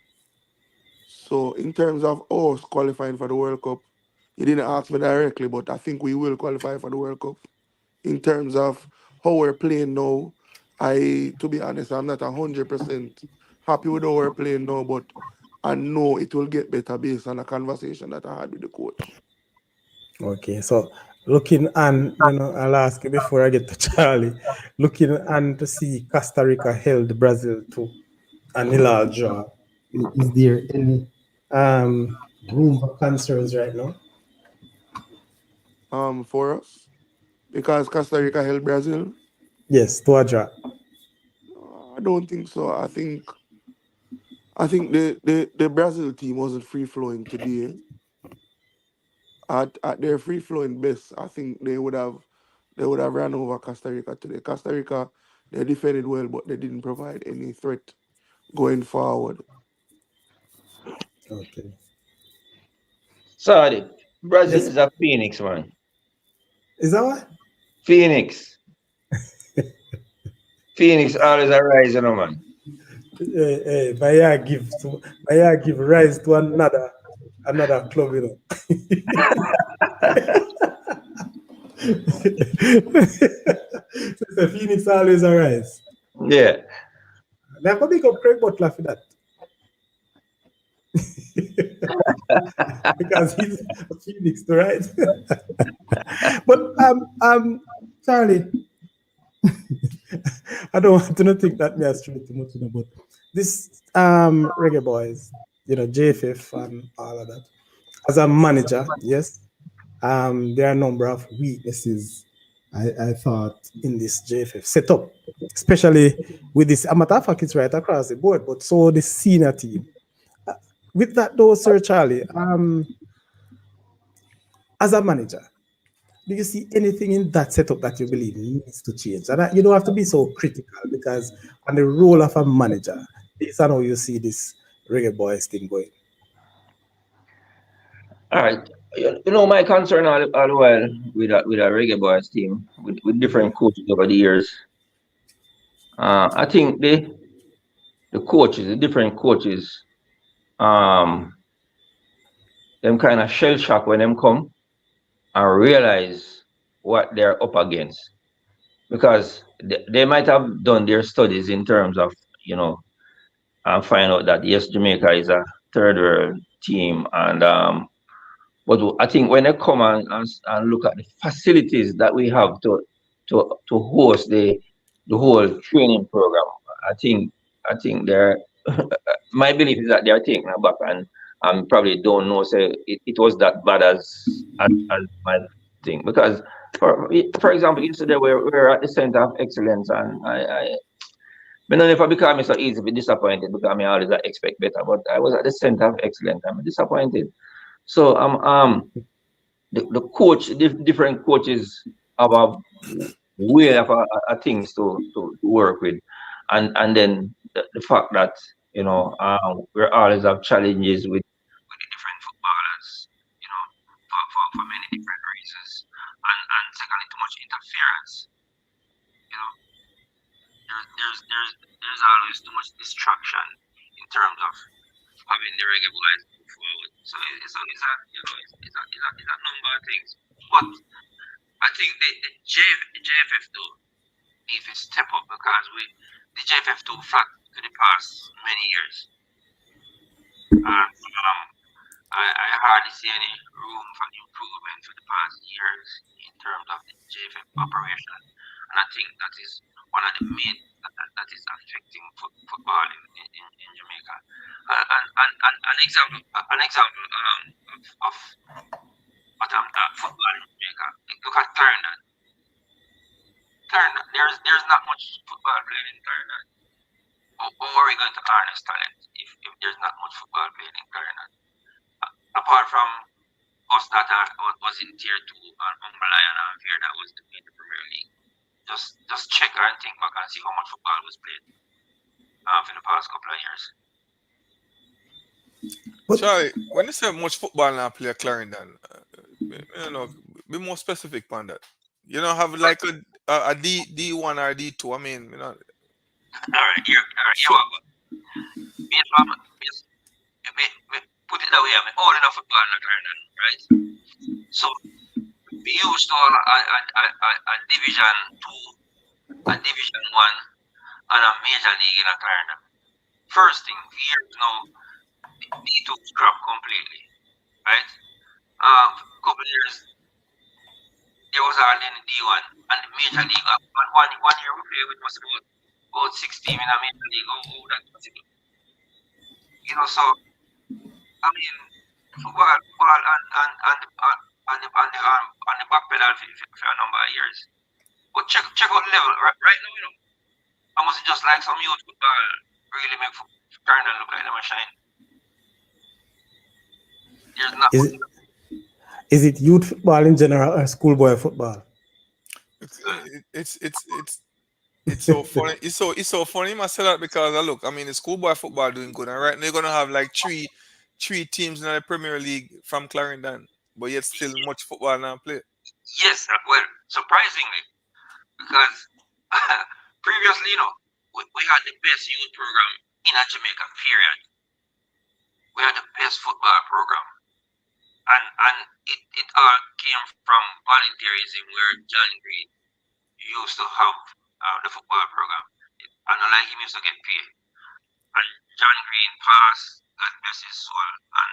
So, in terms of us qualifying for the World Cup, he didn't ask me directly, but I think we will qualify for the World Cup. In terms of how we're playing now, to be honest, I'm not 100% happy with how we're playing now, but I know it will get better based on a conversation that I had with the coach. Okay, so looking and I'll ask you before I get to Charlie. Looking and to see Costa Rica held Brazil to a nil draw. Is there any room for concerns right now? For us, because Costa Rica held Brazil, Yes, to a draw. I don't think so. I think the Brazil team wasn't free flowing today. At their free flowing best, I think they would have ran over Costa Rica today. Costa Rica, they defended well, but they didn't provide any threat going forward. Okay. Sorry, Brazil Yes, is a phoenix, man. is that what? Phoenix. Phoenix always a rising, man. Maya give rise to another club, So the Phoenix always arise. Yeah. Now go big up Craig Butler for that. Because he's a Phoenix, right? But Charlie, I don't want to not think that me has straight too much, but this reggae boys, JFF and all of that. As a manager, yes, there are a number of weaknesses I thought in this JFF setup, especially with this. Matter of fact, it's right across the board, but so the senior team. With that though, Sir Charlie, as a manager, do you see anything in that setup that you believe needs to change? And you don't have to be so critical because on the role of a manager, this is how you see this reggae boys thing going. All right. My concern all the while with a reggae boys team with different coaches over the years. I think the different coaches, um, them kind of shell shock when them come and realize what they're up against because they might have done their studies in terms of and find out that yes, Jamaica is a third world team, and but I think when they come and look at the facilities that we have to host the whole training program, I think they're my belief is that they are taking it back and probably don't know say it was that bad as my thing because for example yesterday we're at the center of excellence and I don't know if I become so easy to be disappointed because I always expect better, but I was at the center of excellence. I'm disappointed. So the coach, different coaches have a way of things to work with, and then the fact that we always have challenges with the different footballers, for many different reasons, and secondly, too much interference. You know, there's always too much distraction in terms of having the reggae boys move forward. So it's a number of things. But I think the JFF though need to step up because the JFF too flat to the past many years. And I hardly see any room for improvement for the past years in terms of the JFF operation. And I think that is one of the main that is affecting football in Jamaica. An example of of football in Jamaica. Look at Clarendon. There's not much football played in Clarendon. How are we going to harness talent if there's not much football played in Clarendon? Apart from us that was in tier 2 and Lion and Fear that was in the Premier League. Just check and think back and see how much football was played for the past couple of years. Charlie, when you say much football now play at Clarendon, be more specific on that. You don't have like a D1 or D2. I mean, All right, here So- put it that way. I mean, all enough football in Clarendon, right? So we used to a Division 2, a Division 1, and a Major League in Clarendon. First thing, years now, D2 scrapped completely, right? Couple years, there was hardly any D1 and the Major League. One year we played with was about 16 in a Major League. Oh, that possible. So I mean, football and the back pedal for a number of years. But check out the level right now. I must just like some youth football really make Clarendon look like them a shine. There's not. Is it youth football in general or schoolboy football? It's so funny. It's so funny. You must say that because look, I mean, the schoolboy football doing good, and right now they're gonna have like three teams in the Premier League from Clarendon, but yet still much football now play. Yes, well, surprisingly, because previously, we had the best youth program in Jamaica. Period. We had the best football program, and it all came from volunteerism, where John Green used to have the football program. I don't like him used to get paid. And John Green passed, God bless his soul, and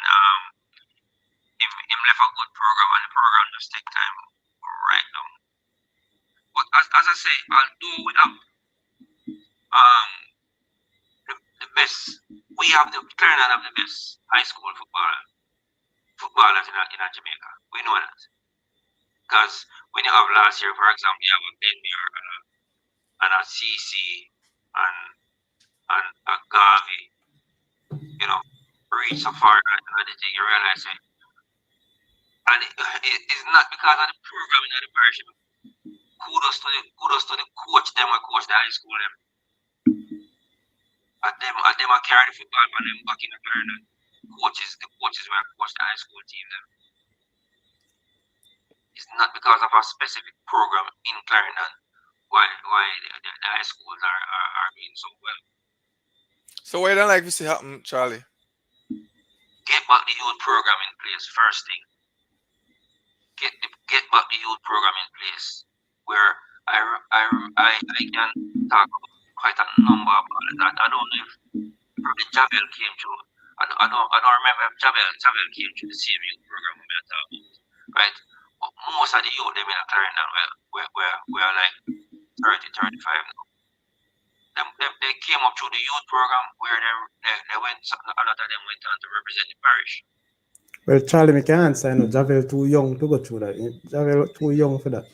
him left a good program, and the program just take time right now. But as I say, although we have the best, we have the Clarendon have the best high school footballers in Jamaica. We know that. Because when you have last year, for example, you have a Benmir and a CC and a Gavi, reach so far and the thing you realize it. And it's not because of the program in the parish. Kudos to the coach, them who coach the high school them. And them are carry the football and them back in the Clarendon. The coaches were coach the high school team them. It's not because of a specific program in Clarendon why the high schools are doing so well. So what you don't like to see happen, Charlie? Get back the youth program in place first thing. Get back the youth program in place where I can talk about quite a number about it. I don't know if probably Javel came through. I don't remember if Javel came through the same youth program we are talking about, right? But most of the youth them in Clarendon we're like 30, 35 now. They came up through the youth program where they went. A lot of them went on to represent the parish. Well, Charlie, me can't answer. Javel too young to go through that. Javel too young for that.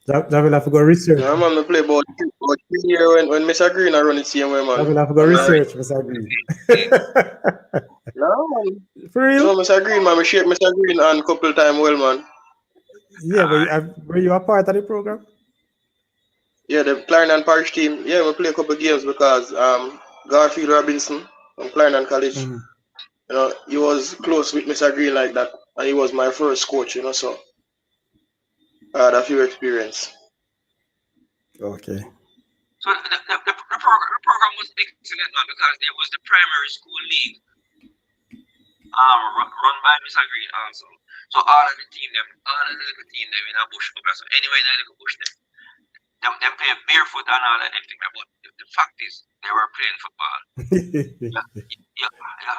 Javel have to go research. Yeah, man, I play about 3 years when Mr. Green I run the same way, man. Javel have to go research, Mr. Green. No, man. For real? No, Mr. Green, man, I shake Mr. Green and a couple times well, man. Yeah, but were you a part of the program? Yeah, the Clarendon Parish team. Yeah, we play a couple games because Garfield Robinson from Clarendon College, he was close with Mr. Green like that, and he was my first coach, so I had a few experience. Okay. So the program was excellent, man, because there was the primary school league run by Mr. Green also. So all of the little team them in a bush. So anyway, in a little bush them play barefoot and all that thing. But the fact is, they were playing football.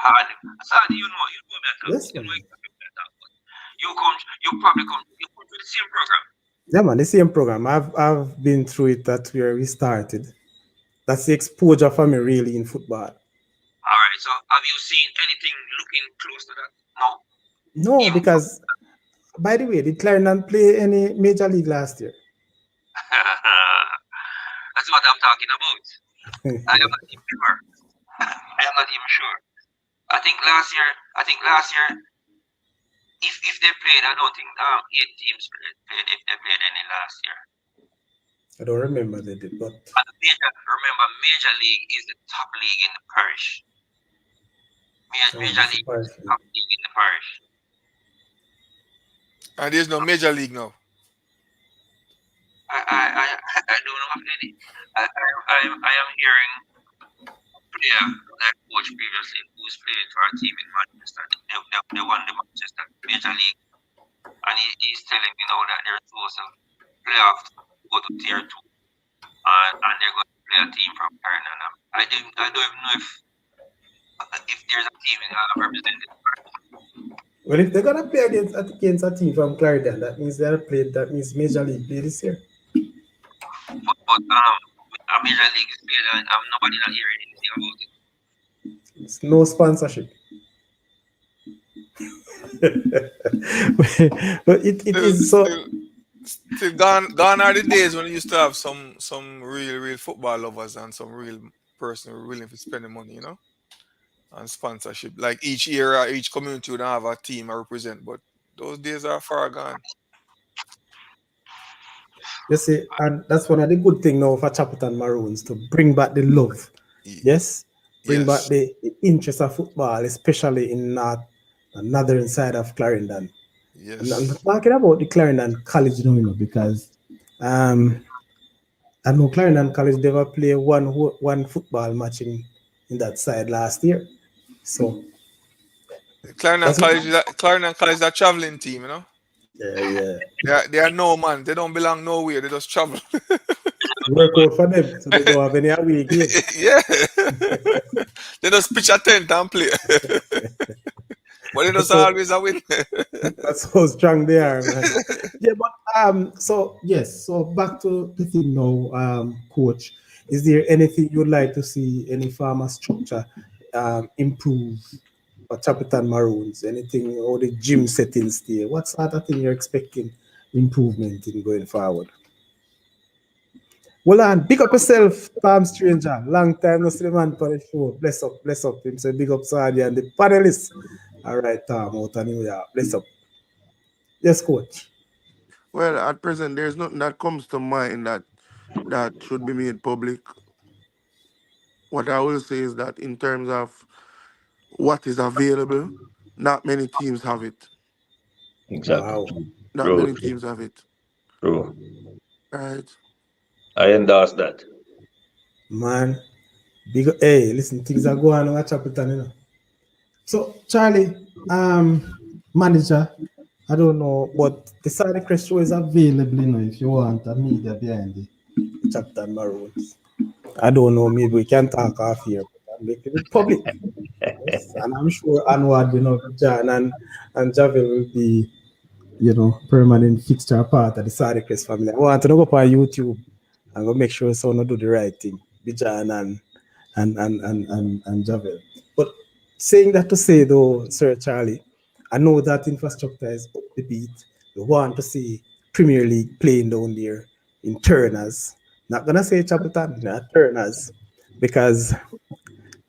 Hard. So you know me at all. Yes, You know exactly what I'm talking about. You probably come to the same program. Yeah, man, the same program. I've been through it. That's where we started. That's the exposure for me really in football. All right. So have you seen anything looking close to that? No. No, because by the way, did Clarendon play any major league last year? That's what I'm talking about. I am not even sure. I am not even sure. I think last year, if they played, I don't think 8 teams played if they played any last year. I don't remember they did, but And remember, Major League is the top league in the parish. Major League is the top league in the parish. And there's no major league now. I don't know of any. I am hearing player that coach previously who's played for a team in Manchester. They won the Manchester Major League, and he's telling me now that they're supposed to play off to go to tier 2, and they're going to play a team from Clarendon. I don't even know if there's a team represented. well, if they're gonna play against a team from Clarendon, that means they're played. That means Major League play this year. But a Major League is played, and nobody not hearing anything about it. It's no sponsorship. But it is so. Still gone are the days when you used to have some real football lovers and some real person who are willing to spend the money, and sponsorship. Like each era, each community would have a team I represent, but those days are far gone. You see, and that's one of the good things now for Chapelton Maroons, to bring back the love. Yes? Bring back the interest of football, especially in the northern side of Clarendon. Yes. And I'm talking about the Clarendon College, because I know Clarendon College never played one football match in that side last year. So Clarendon College is a traveling team, Yeah. They are no man. They don't belong nowhere. They just travel. Work out for them, so they don't have any away game. Yeah. They just pitch a tent and play. But they just always a win. That's how strong they are, man. Yeah, but so yes, so back to the thing now, coach. Is there anything you'd like to see any farmer structure improve for Chapelton Maroons? Anything, or the gym settings there? What sort of thing you're expecting improvement in going forward? Well, and big up yourself, Tom Stranger. Long time no see the man for the show. Bless up him. So big up Sadia and the panelists. All right, Tom, out of New York. Bless up. Yes, coach. Well, at present, there's nothing that comes to mind that should be made public. What I will say is that in terms of what is available, not many teams have it. Exactly. Wow. Not True. many teams have it. True. Right? I endorse that. Man, big hey, listen, things are going on at Chapelton, So, Charlie, manager, I don't know, but the Side Crest show is available, if you want a media behind the Chapelton Maroons. I don't know, maybe we can talk off here, but I'm making it public. Yes, and I'm sure Anwar, John and Javel will be, permanent fixture part of the Side Crest family. I want to go up on YouTube and go make sure someone do the right thing. Bijan and Javel. But saying that to say though, Sir Charlie, I know that infrastructure is up the beat. We want to see Premier League playing down there in Turners. Not gonna say Chapelton, not Turners. Because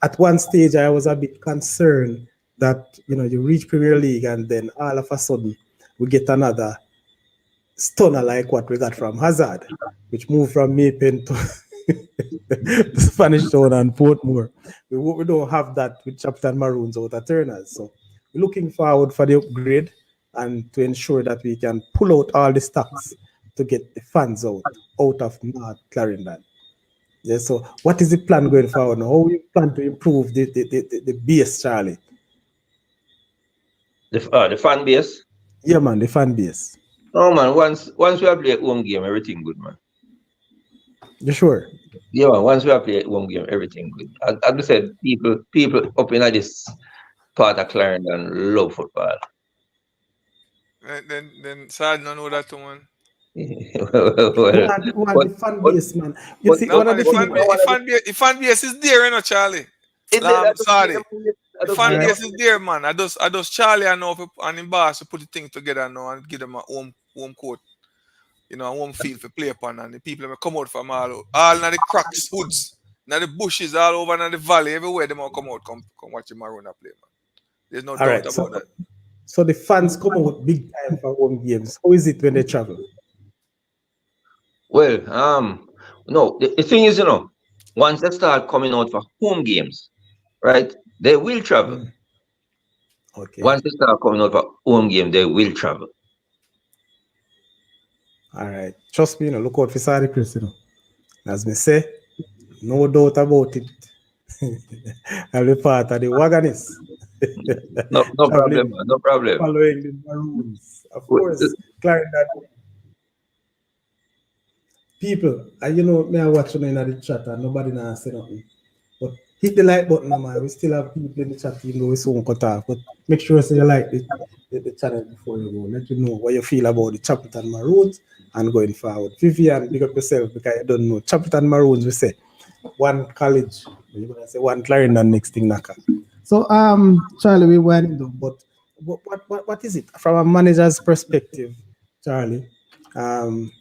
at one stage I was a bit concerned that you reach Premier League and then all of a sudden we get another stunner like what we got from Hazard, which moved from Maypen to Spanish Town and Portmore. We don't have that with Chapelton Maroons out at Turners. So we're looking forward for the upgrade and to ensure that we can pull out all the stocks to get the fans out of North Clarendon. Yeah, so what is the plan going forward now? How we plan to improve the base, Charlie? The fan base? Yeah, man, the fan base. No, man, once we have played home game, everything good, man. You sure? Yeah, man, once we have played home game, everything good. As I said, people up in this part of Clarendon love football. Then sad no know that one. The fan base, man. You see, the fan base is there, Charlie. The I The don't fan blame Alright. base is there, man. I just Charlie I know and him boss to put the thing together now and give them a home court, a home field for play upon, and the people will come out from all in the cracks, hoods, in the bushes, all over in the valley, everywhere they will come out, come watch the Maroon play, man. There's no All doubt right. about that. So the fans come out big time for home games. How is it when they travel? Well, no, the thing is, once they start coming out for home games, right, they will travel. Mm, okay. Once they start coming out for home game, they will travel. All right. Trust me, look out for Sadi Chris, As me say, no doubt about it. I'll be part of the Wagonists. No, no problem, Traveling, man, no problem. following the Maroons. Of We- course, Clarendon people, me I watch in the chat and nobody now say nothing. But hit the like button, no, man. We still have people in the chat, even though we soon cut off. But make sure you like the channel before you go. Let you know what you feel about the Chapelton Maroons and going forward. Vivian, big up yourself because you don't know. Chapelton Maroons, we say one college. You're gonna say one Clarendon next thing Naka. So Charlie, we went into but what is it from a manager's perspective, Charlie? Um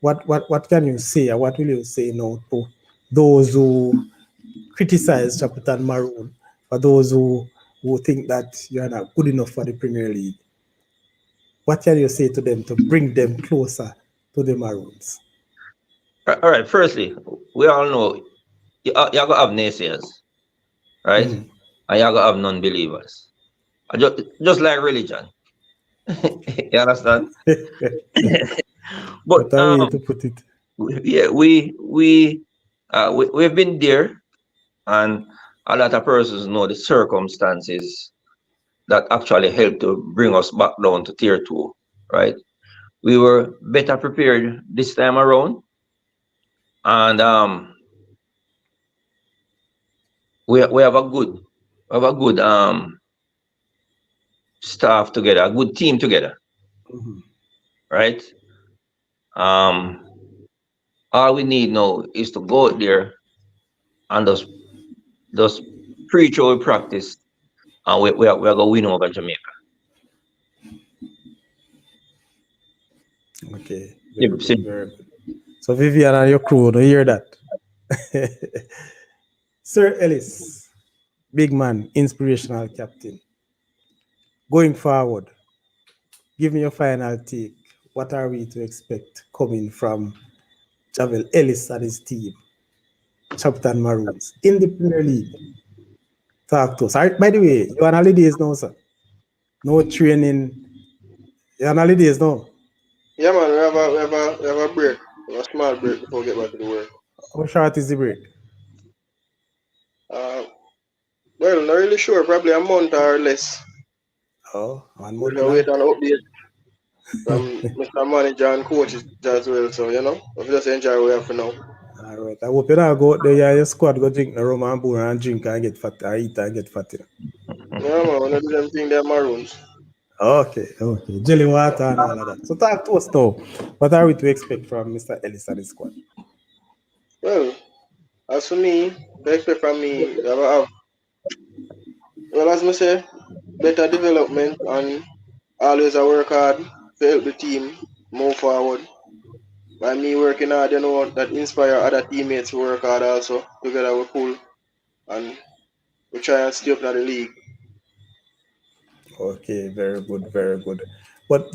what can you say or what will you say now to those who criticize Chapelton Maroon, for those who think that you are not good enough for the Premier League? What can you say to them to bring them closer to the Maroons? All right, firstly, we all know you're gonna have naysayers, right? Mm. And you're gonna have non-believers. Just like religion. You understand? But What a way to put it. yeah, we've been there, and a lot of persons know the circumstances that actually helped to bring us back down to tier two, right? We were better prepared this time around, and we have a good staff together, a good team together, Mhm. right? Um, all we need now is to go out there and just preach what we practice, and we are gonna win over Jamaica. Okay, very good, Sim- very good. So Vivian and your crew, don't hear that. Sir Ellis, big man, inspirational captain. Going forward, give me your final take. What are we to expect coming from Javel Ellis and his team, Chapter Maroons, in the Premier League? Talk to us. By the way, you're on holidays now, sir. No training. You're on holidays now. Yeah, man, we have a break, a small break before we get back to the work. How short is the break? Uh, well, not really sure, probably a month or less. Oh, 1 month We'll wait long. on update from Mr. Manager and coaches as well. So, we just enjoy what we have for now. All right. I hope you don't go out there, yeah, your squad go drink the rum and boom and drink and get fat, and eat and get fat. Yeah, man, we don't do them thing, they're Maroons. Okay, okay. Jelly water and all of that. So talk to us now. What are we to expect from Mr. Ellis and his squad? Well, as for me, they expect from me, I will have, well, as I say, better development and always I work hard to help the team move forward. By me working hard, that inspire other teammates to work hard also. Together we pull and we try and stay up in the league. Okay, very good, very good. But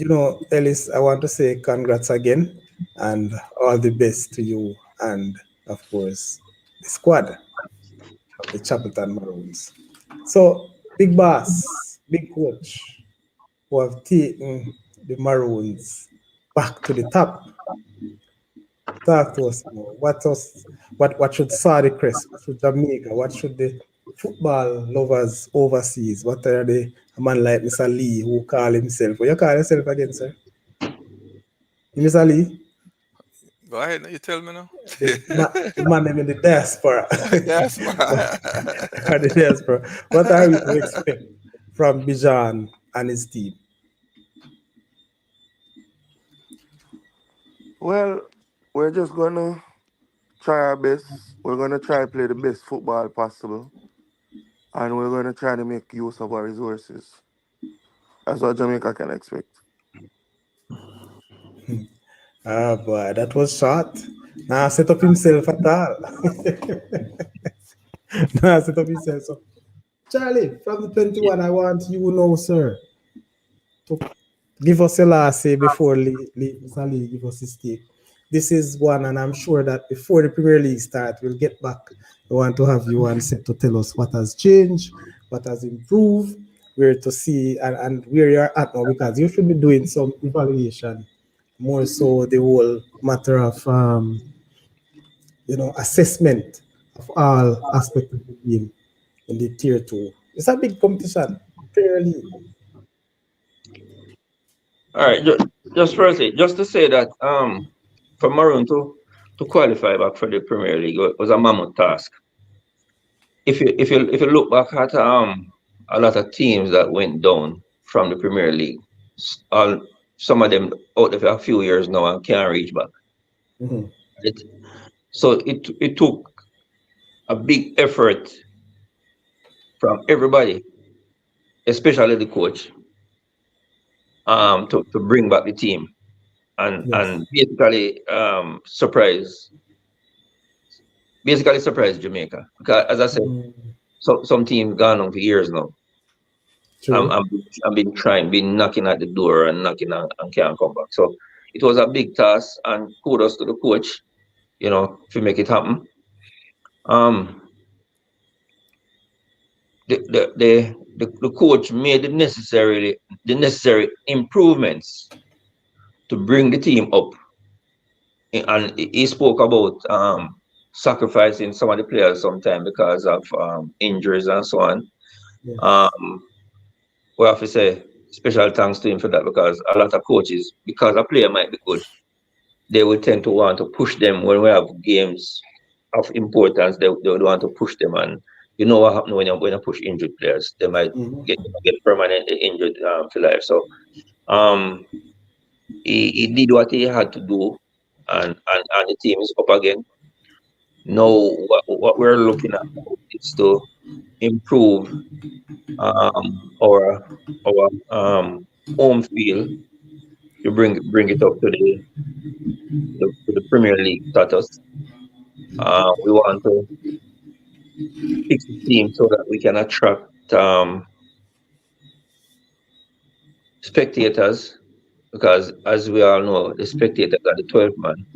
Ellis, I want to say congrats again and all the best to you and of course the squad of the Chapelton Maroons. So big boss, big coach who have taken the Maroons back to the top. Talk to us more. What should Saudi Crest, what should Jamaica, what should the football lovers overseas? What are the a man like Mr. Lee who call himself? What you call yourself again, sir? Mr. Lee? Go ahead, you tell me now. The man name in the diaspora. Yes, man. The diaspora. What are we to expect from Bijan and his team? Well, we're just gonna try our best. We're gonna try play the best football possible. and we're going to try to make use of our resources. That's what Jamaica can expect. Ah, boy, that was short. Nah, set up himself at all. Nah, set up himself. So, Charlie, from the Yeah. 21, I want you know, sir, to give us a last say before Mr. Lee give us his take. This is one, and I'm sure that before the Premier League start, we'll get back. I want to have you on set to tell us what has changed, what has improved, where to see, and where you're at now, because you should be doing some evaluation, more so the whole matter of assessment of all aspects of the game in the tier two. It's a big competition, Premier League. All right, just firstly, just to say that for Maroon to qualify back for the Premier League was a mammoth task. If you look back at a lot of teams that went down from the Premier League, all some of them out there for a few years now and can't reach back. Mhm. Right? So it took a big effort from everybody, especially the coach, to bring back the team Yes. and basically surprise Jamaica. Because as I said, Mm, some teams gone on for years now. I'm, true. I'm, I've been trying, been knocking at the door and knocking and can't come back. So it was a big task, and kudos to the coach, to make it happen. Um, the coach made the necessary improvements to bring the team up, and he spoke about sacrificing some of the players sometime because of injuries and so on. Yes. Um, we have to say special thanks to him for that, because a lot of coaches, because a player might be good, they will tend to want to push them when we have games of importance. They would want to push them, and you know what happens when you push injured players, they might Mhm. get permanently injured for life. So um, he did what he had to do, and the team is up again. Now what we're looking at now is to improve our home field, to bring it up to the Premier League status. We want to fix the team so that we can attract spectators, because as we all know, the spectators are the 12th man.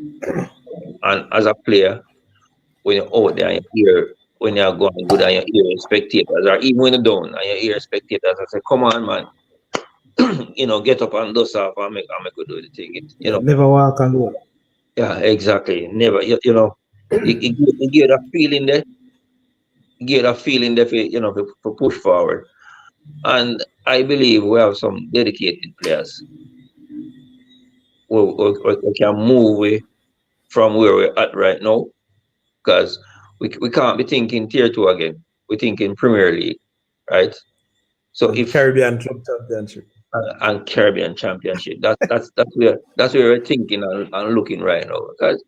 And as a player, when you're out there and you hear, when you're going good and you hear spectators, or even when you're down and you hear spectators, I say, come on, man, get up and dust off and make we do the thing. Yeah, never walk alone. Yeah, exactly. Never, you get a feeling there, for push forward. And I believe we have some dedicated players who can move from where we're at right now, because we can't be thinking tier two again. We're thinking Premier League, right? So And if Caribbean Club Championship. and Caribbean Championship, that's where we're thinking and looking right now. Because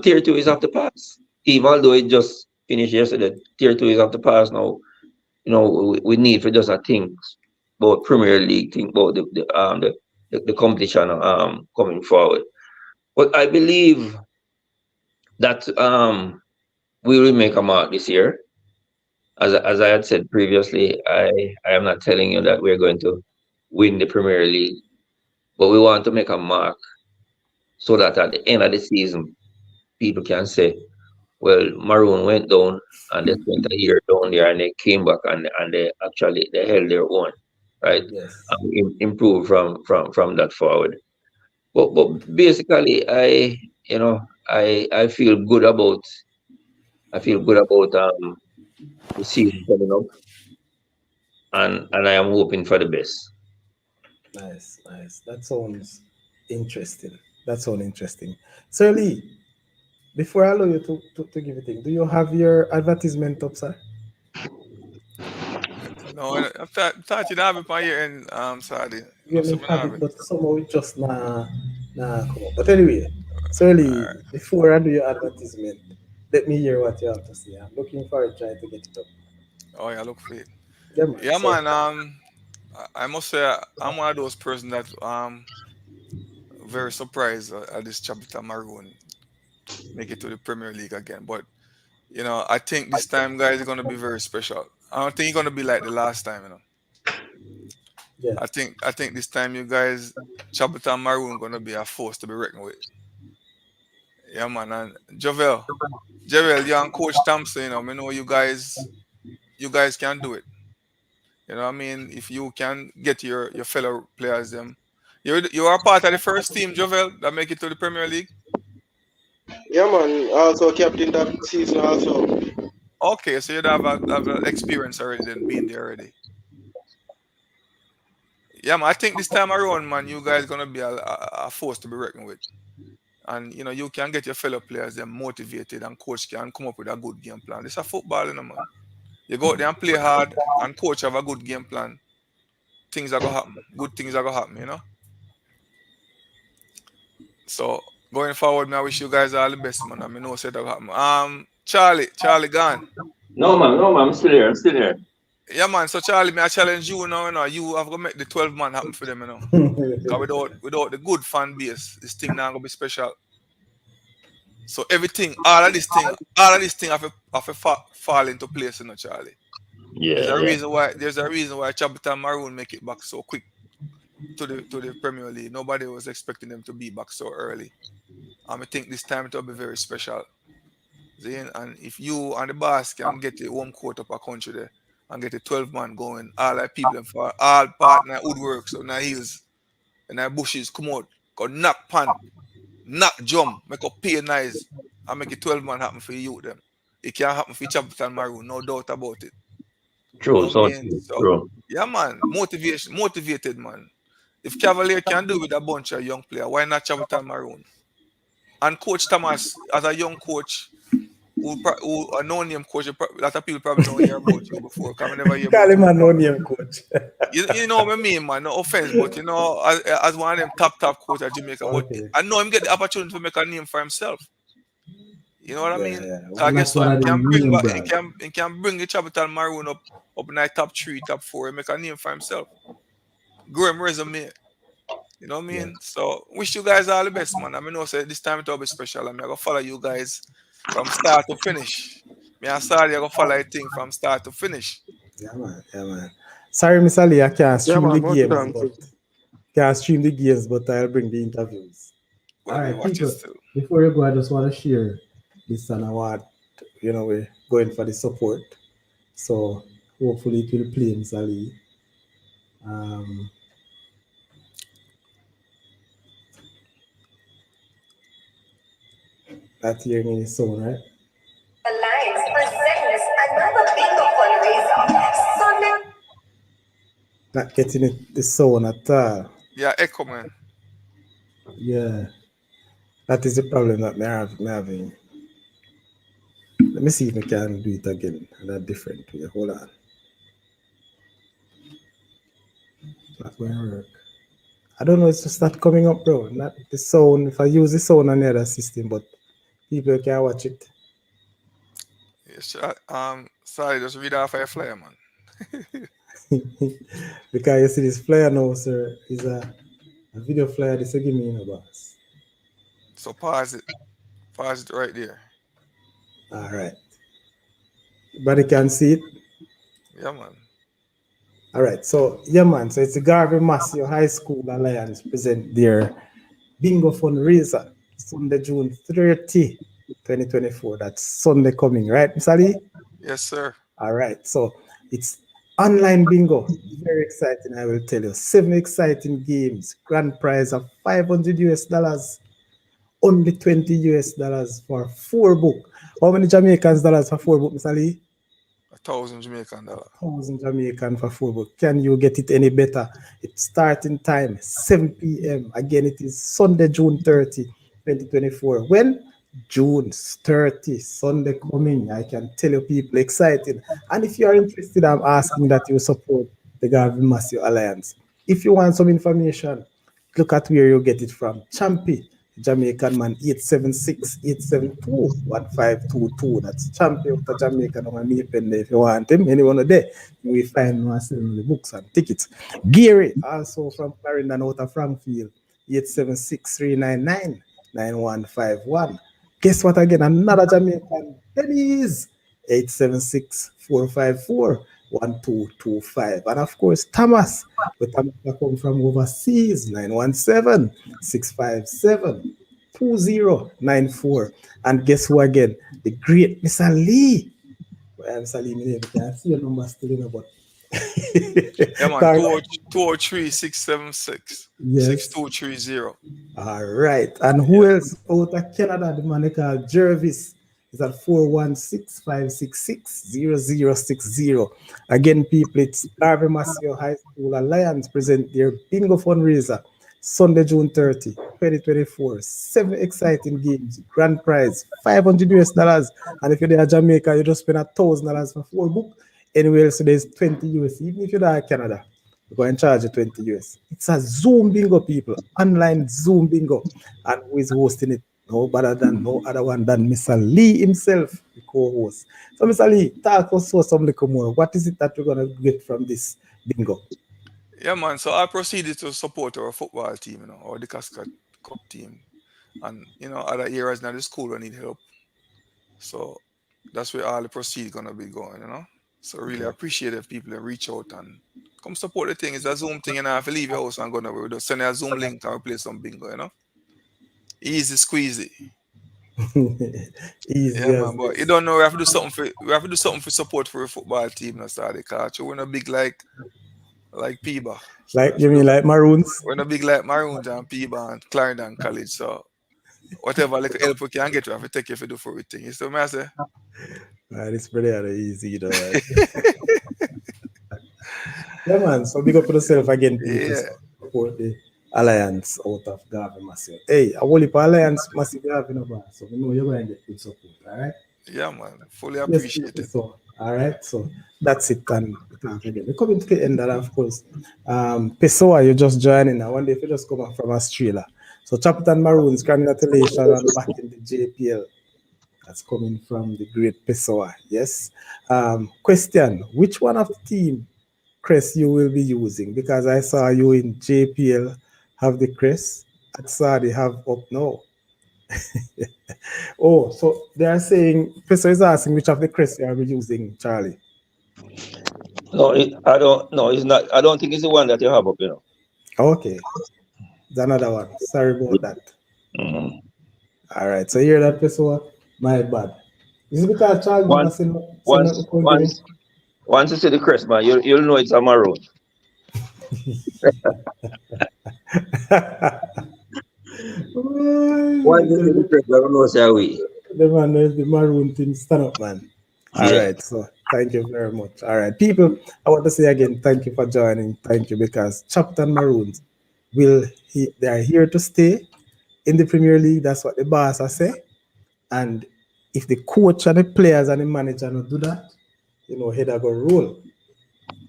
tier two is off the pass. Even though it just finished yesterday, tier two is off the pass now. We need for just a think about Premier League, think about the competition coming forward. But I believe that we will make a mark this year. As I had said previously, I am not telling you that we're going to win the Premier League, but we want to make a mark so that at the end of the season, people can say, well, Maroon went down and they spent a year down there and they came back and they held their own, right? Yes. And we improved from that forward. But basically, I feel good about the season coming up, and I am hoping for the best. Nice, nice. That sounds interesting. That sounds interesting. Sir Lee, before I allow you to give a thing, do you have your advertisement up, sir? No, I thought you'd have it by your end, Saturday. You No, may something have have it, it. but somehow it just come up. But anyway, Sir Lee, before I do your advertisement, let me hear what you have to say. I'm looking forward to trying to get it up. Oh yeah, look for it. Yeah, man. Yeah, So man. I must say I'm one of those person that very surprised at this Chapelton Maroon make it to the Premier League again. But I think this time, guys, is gonna be very special. I don't think it's gonna be like the last time. yeah, I think this time, you guys, Chapelton Maroon gonna be a force to be reckoned with. Yeah, man. And Javel, you and Coach Thompson, I know you guys can do it. You know what I mean? If you can get your fellow players them. You are part of the first team, Jovel, that make it to the Premier League. Yeah, man. Also captain that season also. Okay, so you have a experience already then being there already. Yeah, man, I think this time around, man, you guys gonna be a force to be reckoned with. And you can get your fellow players them motivated and coach can come up with a good game plan. It's a football, man. You go out there and play hard and coach have a good game plan. Things are gonna happen. Good things are gonna happen. So going forward, man, I wish you guys all the best, man. I mean, no said that happen. Charlie gone. No, man, I'm still here. I'm still here. Yeah, man. So Charlie, me I challenge you now. You have to make the 12 man happen for them. Cause without the good fan base, this thing now gonna be special. So everything, all of this thing have to fall into place, Charlie. There's Yeah, a yeah. reason why. There's a reason why Chapelton Maroon make it back so quick to the Premier League. Nobody was expecting them to be back so early. I think this time it will be very special. See, and if you and the boss can get the home court up a country there and get a 12 man going, all our people and for all partner woodworks on the hills and the bushes come out, go knock pan, knock jump, make up pay nice, and make a 12 man happen for you them. It can happen for Chapelton Maroon, no doubt about it. You True, know what I so mean? So true. yeah, man, motivated man. If Cavalier can do with a bunch of young players, why not Chapelton Maroon? And Coach Thomas, as a young coach, who a no-name coach, a lot of people probably don't hear about you before. Come never hear call about him you a before. no-name coach. You know what I mean, man. No offense, but as one of them top coach at Jamaica, but Okay. I know him get the opportunity to make a name for himself. You know what I Yeah, mean? yeah. So I Well, guess that's so. one He of the can bring name back. He brand. can he can bring the Chapelton Maroon up in the top 3, top 4, and make a name for himself. Grow him resume. You know what I Yeah. mean? So wish you guys all the best, man. I mean, say this time it will be special. I'm gonna follow you guys from start to finish. Me and Sally gonna follow the thing from start to finish. Yeah, man. Yeah, man. Sorry, Miss Ali, I can't Yeah, stream the man. Much games, thanks. but I'll bring the interviews. All Whatever you right, watch it people. still. Before you go, I just want to share this and I want, we're going for the support. So hopefully it will play Miss Ali. Um, that hearing in his sound, right? Alliance presents another bingo fundraiser. Sunday. Not getting the sound at all. Yeah, echo man. Yeah, that is the problem that me having. Let me see if I can do it again in a different way. Hold on. Not going to work. I don't know, it's just not coming up, bro. Not the sound. If I use the sound on the other system, but people can watch it. Yes, sorry, just read off a flyer, man. Because you see this flyer now, sir, is a video flyer. This will give me in a box. So pause it. Pause it right there. All right. Everybody can see it. Yeah, man. All right. So, yeah, man. So it's the Garvey Massey High School Alliance present their bingo fundraiser Sunday, June 30, 2024. That's Sunday coming, right, Miss Ali? Yes, sir. All right. So it's online bingo. Very exciting, I will tell you. 7 exciting games. Grand prize of $500. Only $20 for 4 book. How many Jamaicans dollars for 4 book, Miss Ali? $1,000 Jamaican dollar. 1,000 Jamaican for 4 book. Can you get it any better? It's starting time 7 p.m. Again, it is Sunday, June 30, 2024. When? June 30, Sunday coming. I can tell you people excited. And if you are interested, I'm asking that you support the Garvey Massey Alliance. If you want some information, look at where you get it from. Champy, Jamaican man 876-872-1522. That's champion of Jamaica. No man if you want him. Anyone of there, you will find no selling the books and tickets. Gary, also from Clarendon out of Frankfield, 876-399-9151. Guess what again? Another Jamaican. Dennis, 876-454-1225. And of course, Thomas, but Thomas come from overseas, 917-657-2094. And guess who again? The great Mr. Lee. Well, Mr. Lee, I can't see your number still in about. Yeah, man, 203-676-6230. All right. And who else out of Canada? The man they call Jervis is at 416-566-0060. Again, people, it's Harvey Masio High School Alliance present their bingo fundraiser Sunday, June 30, 2024. 7 exciting games, grand prize, $500. And if you're there in Jamaica, you just spend $1,000 for 4 books. Anywhere else, there's 20 US. Even if you're there in Canada, we're going to charge you 20 US. It's a Zoom bingo, people. Online Zoom bingo. And who is hosting it? No better than no other one than Mr. Lee himself, the co-host. So, Mr. Lee, talk us some little more. What is it that we're going to get from this bingo? Yeah, man. So I proceeded to support our football team, or the Cascade Cup team. And, other areas now the school will need help. So that's where all the proceeds going to be going, So really appreciate if people reach out and come support the thing. It's a Zoom thing, and I have to leave your house and go nowhere. We just send a Zoom link and we play some bingo, Easy squeezy. Easy. Yeah, man. But you don't know, we have to do something for support for a football team. That's the culture. We're not big like P-Bar. Like you mean like Maroons? We're not big like Maroons and P-Bar and Clarendon College. So whatever like help we can get, we have to take you for do for everything. You see what I say? It's pretty easy, though. Right? Yeah, man. So big up for yourself again, people. Yeah. Support the Alliance out of Garvey Massive. Hey, I will for Alliance Massive Garvey, so we know you're going to get good support, all right? Yeah, man. Fully appreciate it. So, all right. So that's it. And we're coming to the end, and of course, Pessoa, you're just joining now. One day, if you just come back from Australia. So Chapelton Maroons, congratulations on back in the JPL. That's coming from the great Pessoa. Yes. Question: which one of the team crest you will be using? Because I saw you in JPL have the crest. I saw they have up now. Oh, so they are saying Pessoa is asking which of the crest you are using, Charlie. No, I don't. No, it's not. I don't think it's the one that you have up. Okay, it's another one. Sorry about that. Mm-hmm. All right. So hear that, Pessoa? My bad. Is it because Charlie once you see the crest, man, you'll know it's a maroon. Once you see the crest, I don't know how we. The man, the maroon thing, stand up, man. All right. So thank you very much. All right, people. I want to say again, thank you for joining. Thank you, because Chapelton Maroons they are here to stay in the Premier League. That's what the boss are say. And if the coach and the players and the manager don't do that, head are going to roll.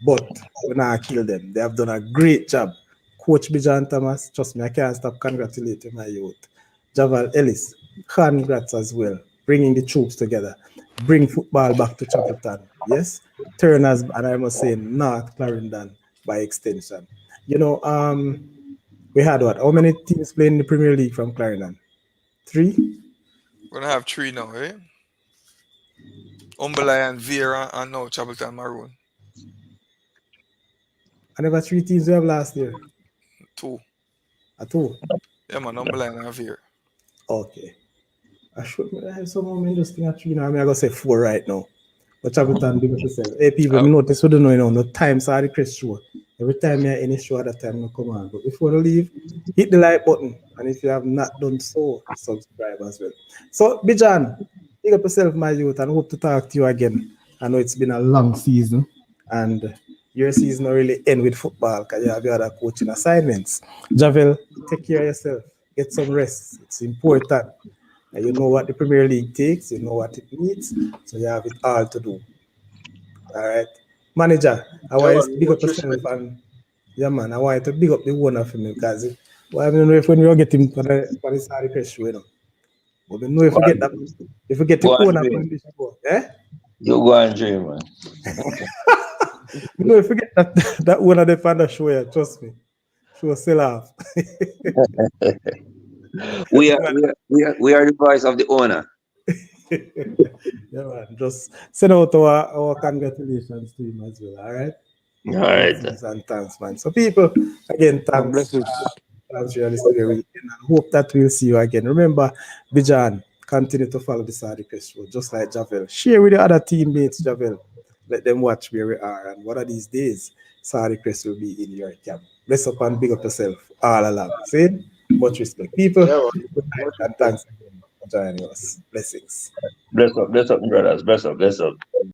But we're not kill them. They have done a great job. Coach Bijan Thomas, trust me, I can't stop congratulating my youth. Javal Ellis, congrats as well. Bringing the troops together. Bring football back to Chapelton. Yes? Turners, and I must say North Clarendon by extension. We had what? How many teams playing in the Premier League from Clarendon? 3? We're going to have 3 now, eh? Umberley and Vera and now Chapelton Maroon. I never 3 teams we have last year. 2. 2? Yeah, man, Umberley and Vera. Okay. I should have some more interesting at 3 now. I'm going to say 4 right now. But Chapelton, big up yourself. Hey, people, notice we don't know, no times are the crest show. Every time you're in a show, at that time, no come on. But before you leave, hit the like button. And if you have not done so, subscribe as well. So, Bijan, big up yourself, my youth, and hope to talk to you again. I know it's been a long season, and your season will really end with football because you have your other coaching assignments. Javel, take care of yourself. Get some rest. It's important. And you know what the Premier League takes, you know what it needs, so you have it all to do. All right. Manager, I want you to big up yourself, and yeah, man, I want you to big up the owner for me, because Well, I don't know if when we get him for the Sari Crest show, you know. But we know if Go we get that, and, if we get go him and owner dream. condition, eh? You go and dream, man. We know if we get that owner the fan the show, yeah, trust me, she will sell off. We are the voice of the owner. Yeah, man. Just send out our congratulations to him as well. All right. All right. Blessings and thanks, man. So, people, again, thanks. Blessings. Thanks for listening every weekend. And hope that we'll see you again. Remember, Bijan, continue to follow the Sadi Crest Show, just like Javel. Share with the other teammates, Javel. Let them watch where we are. And one of these days, Sadi Crest will be in your camp. Bless up and big up yourself all along. See? Much respect. People, Yeah, good night and thanks again for joining us. Blessings. Bless up, brothers. Bless up.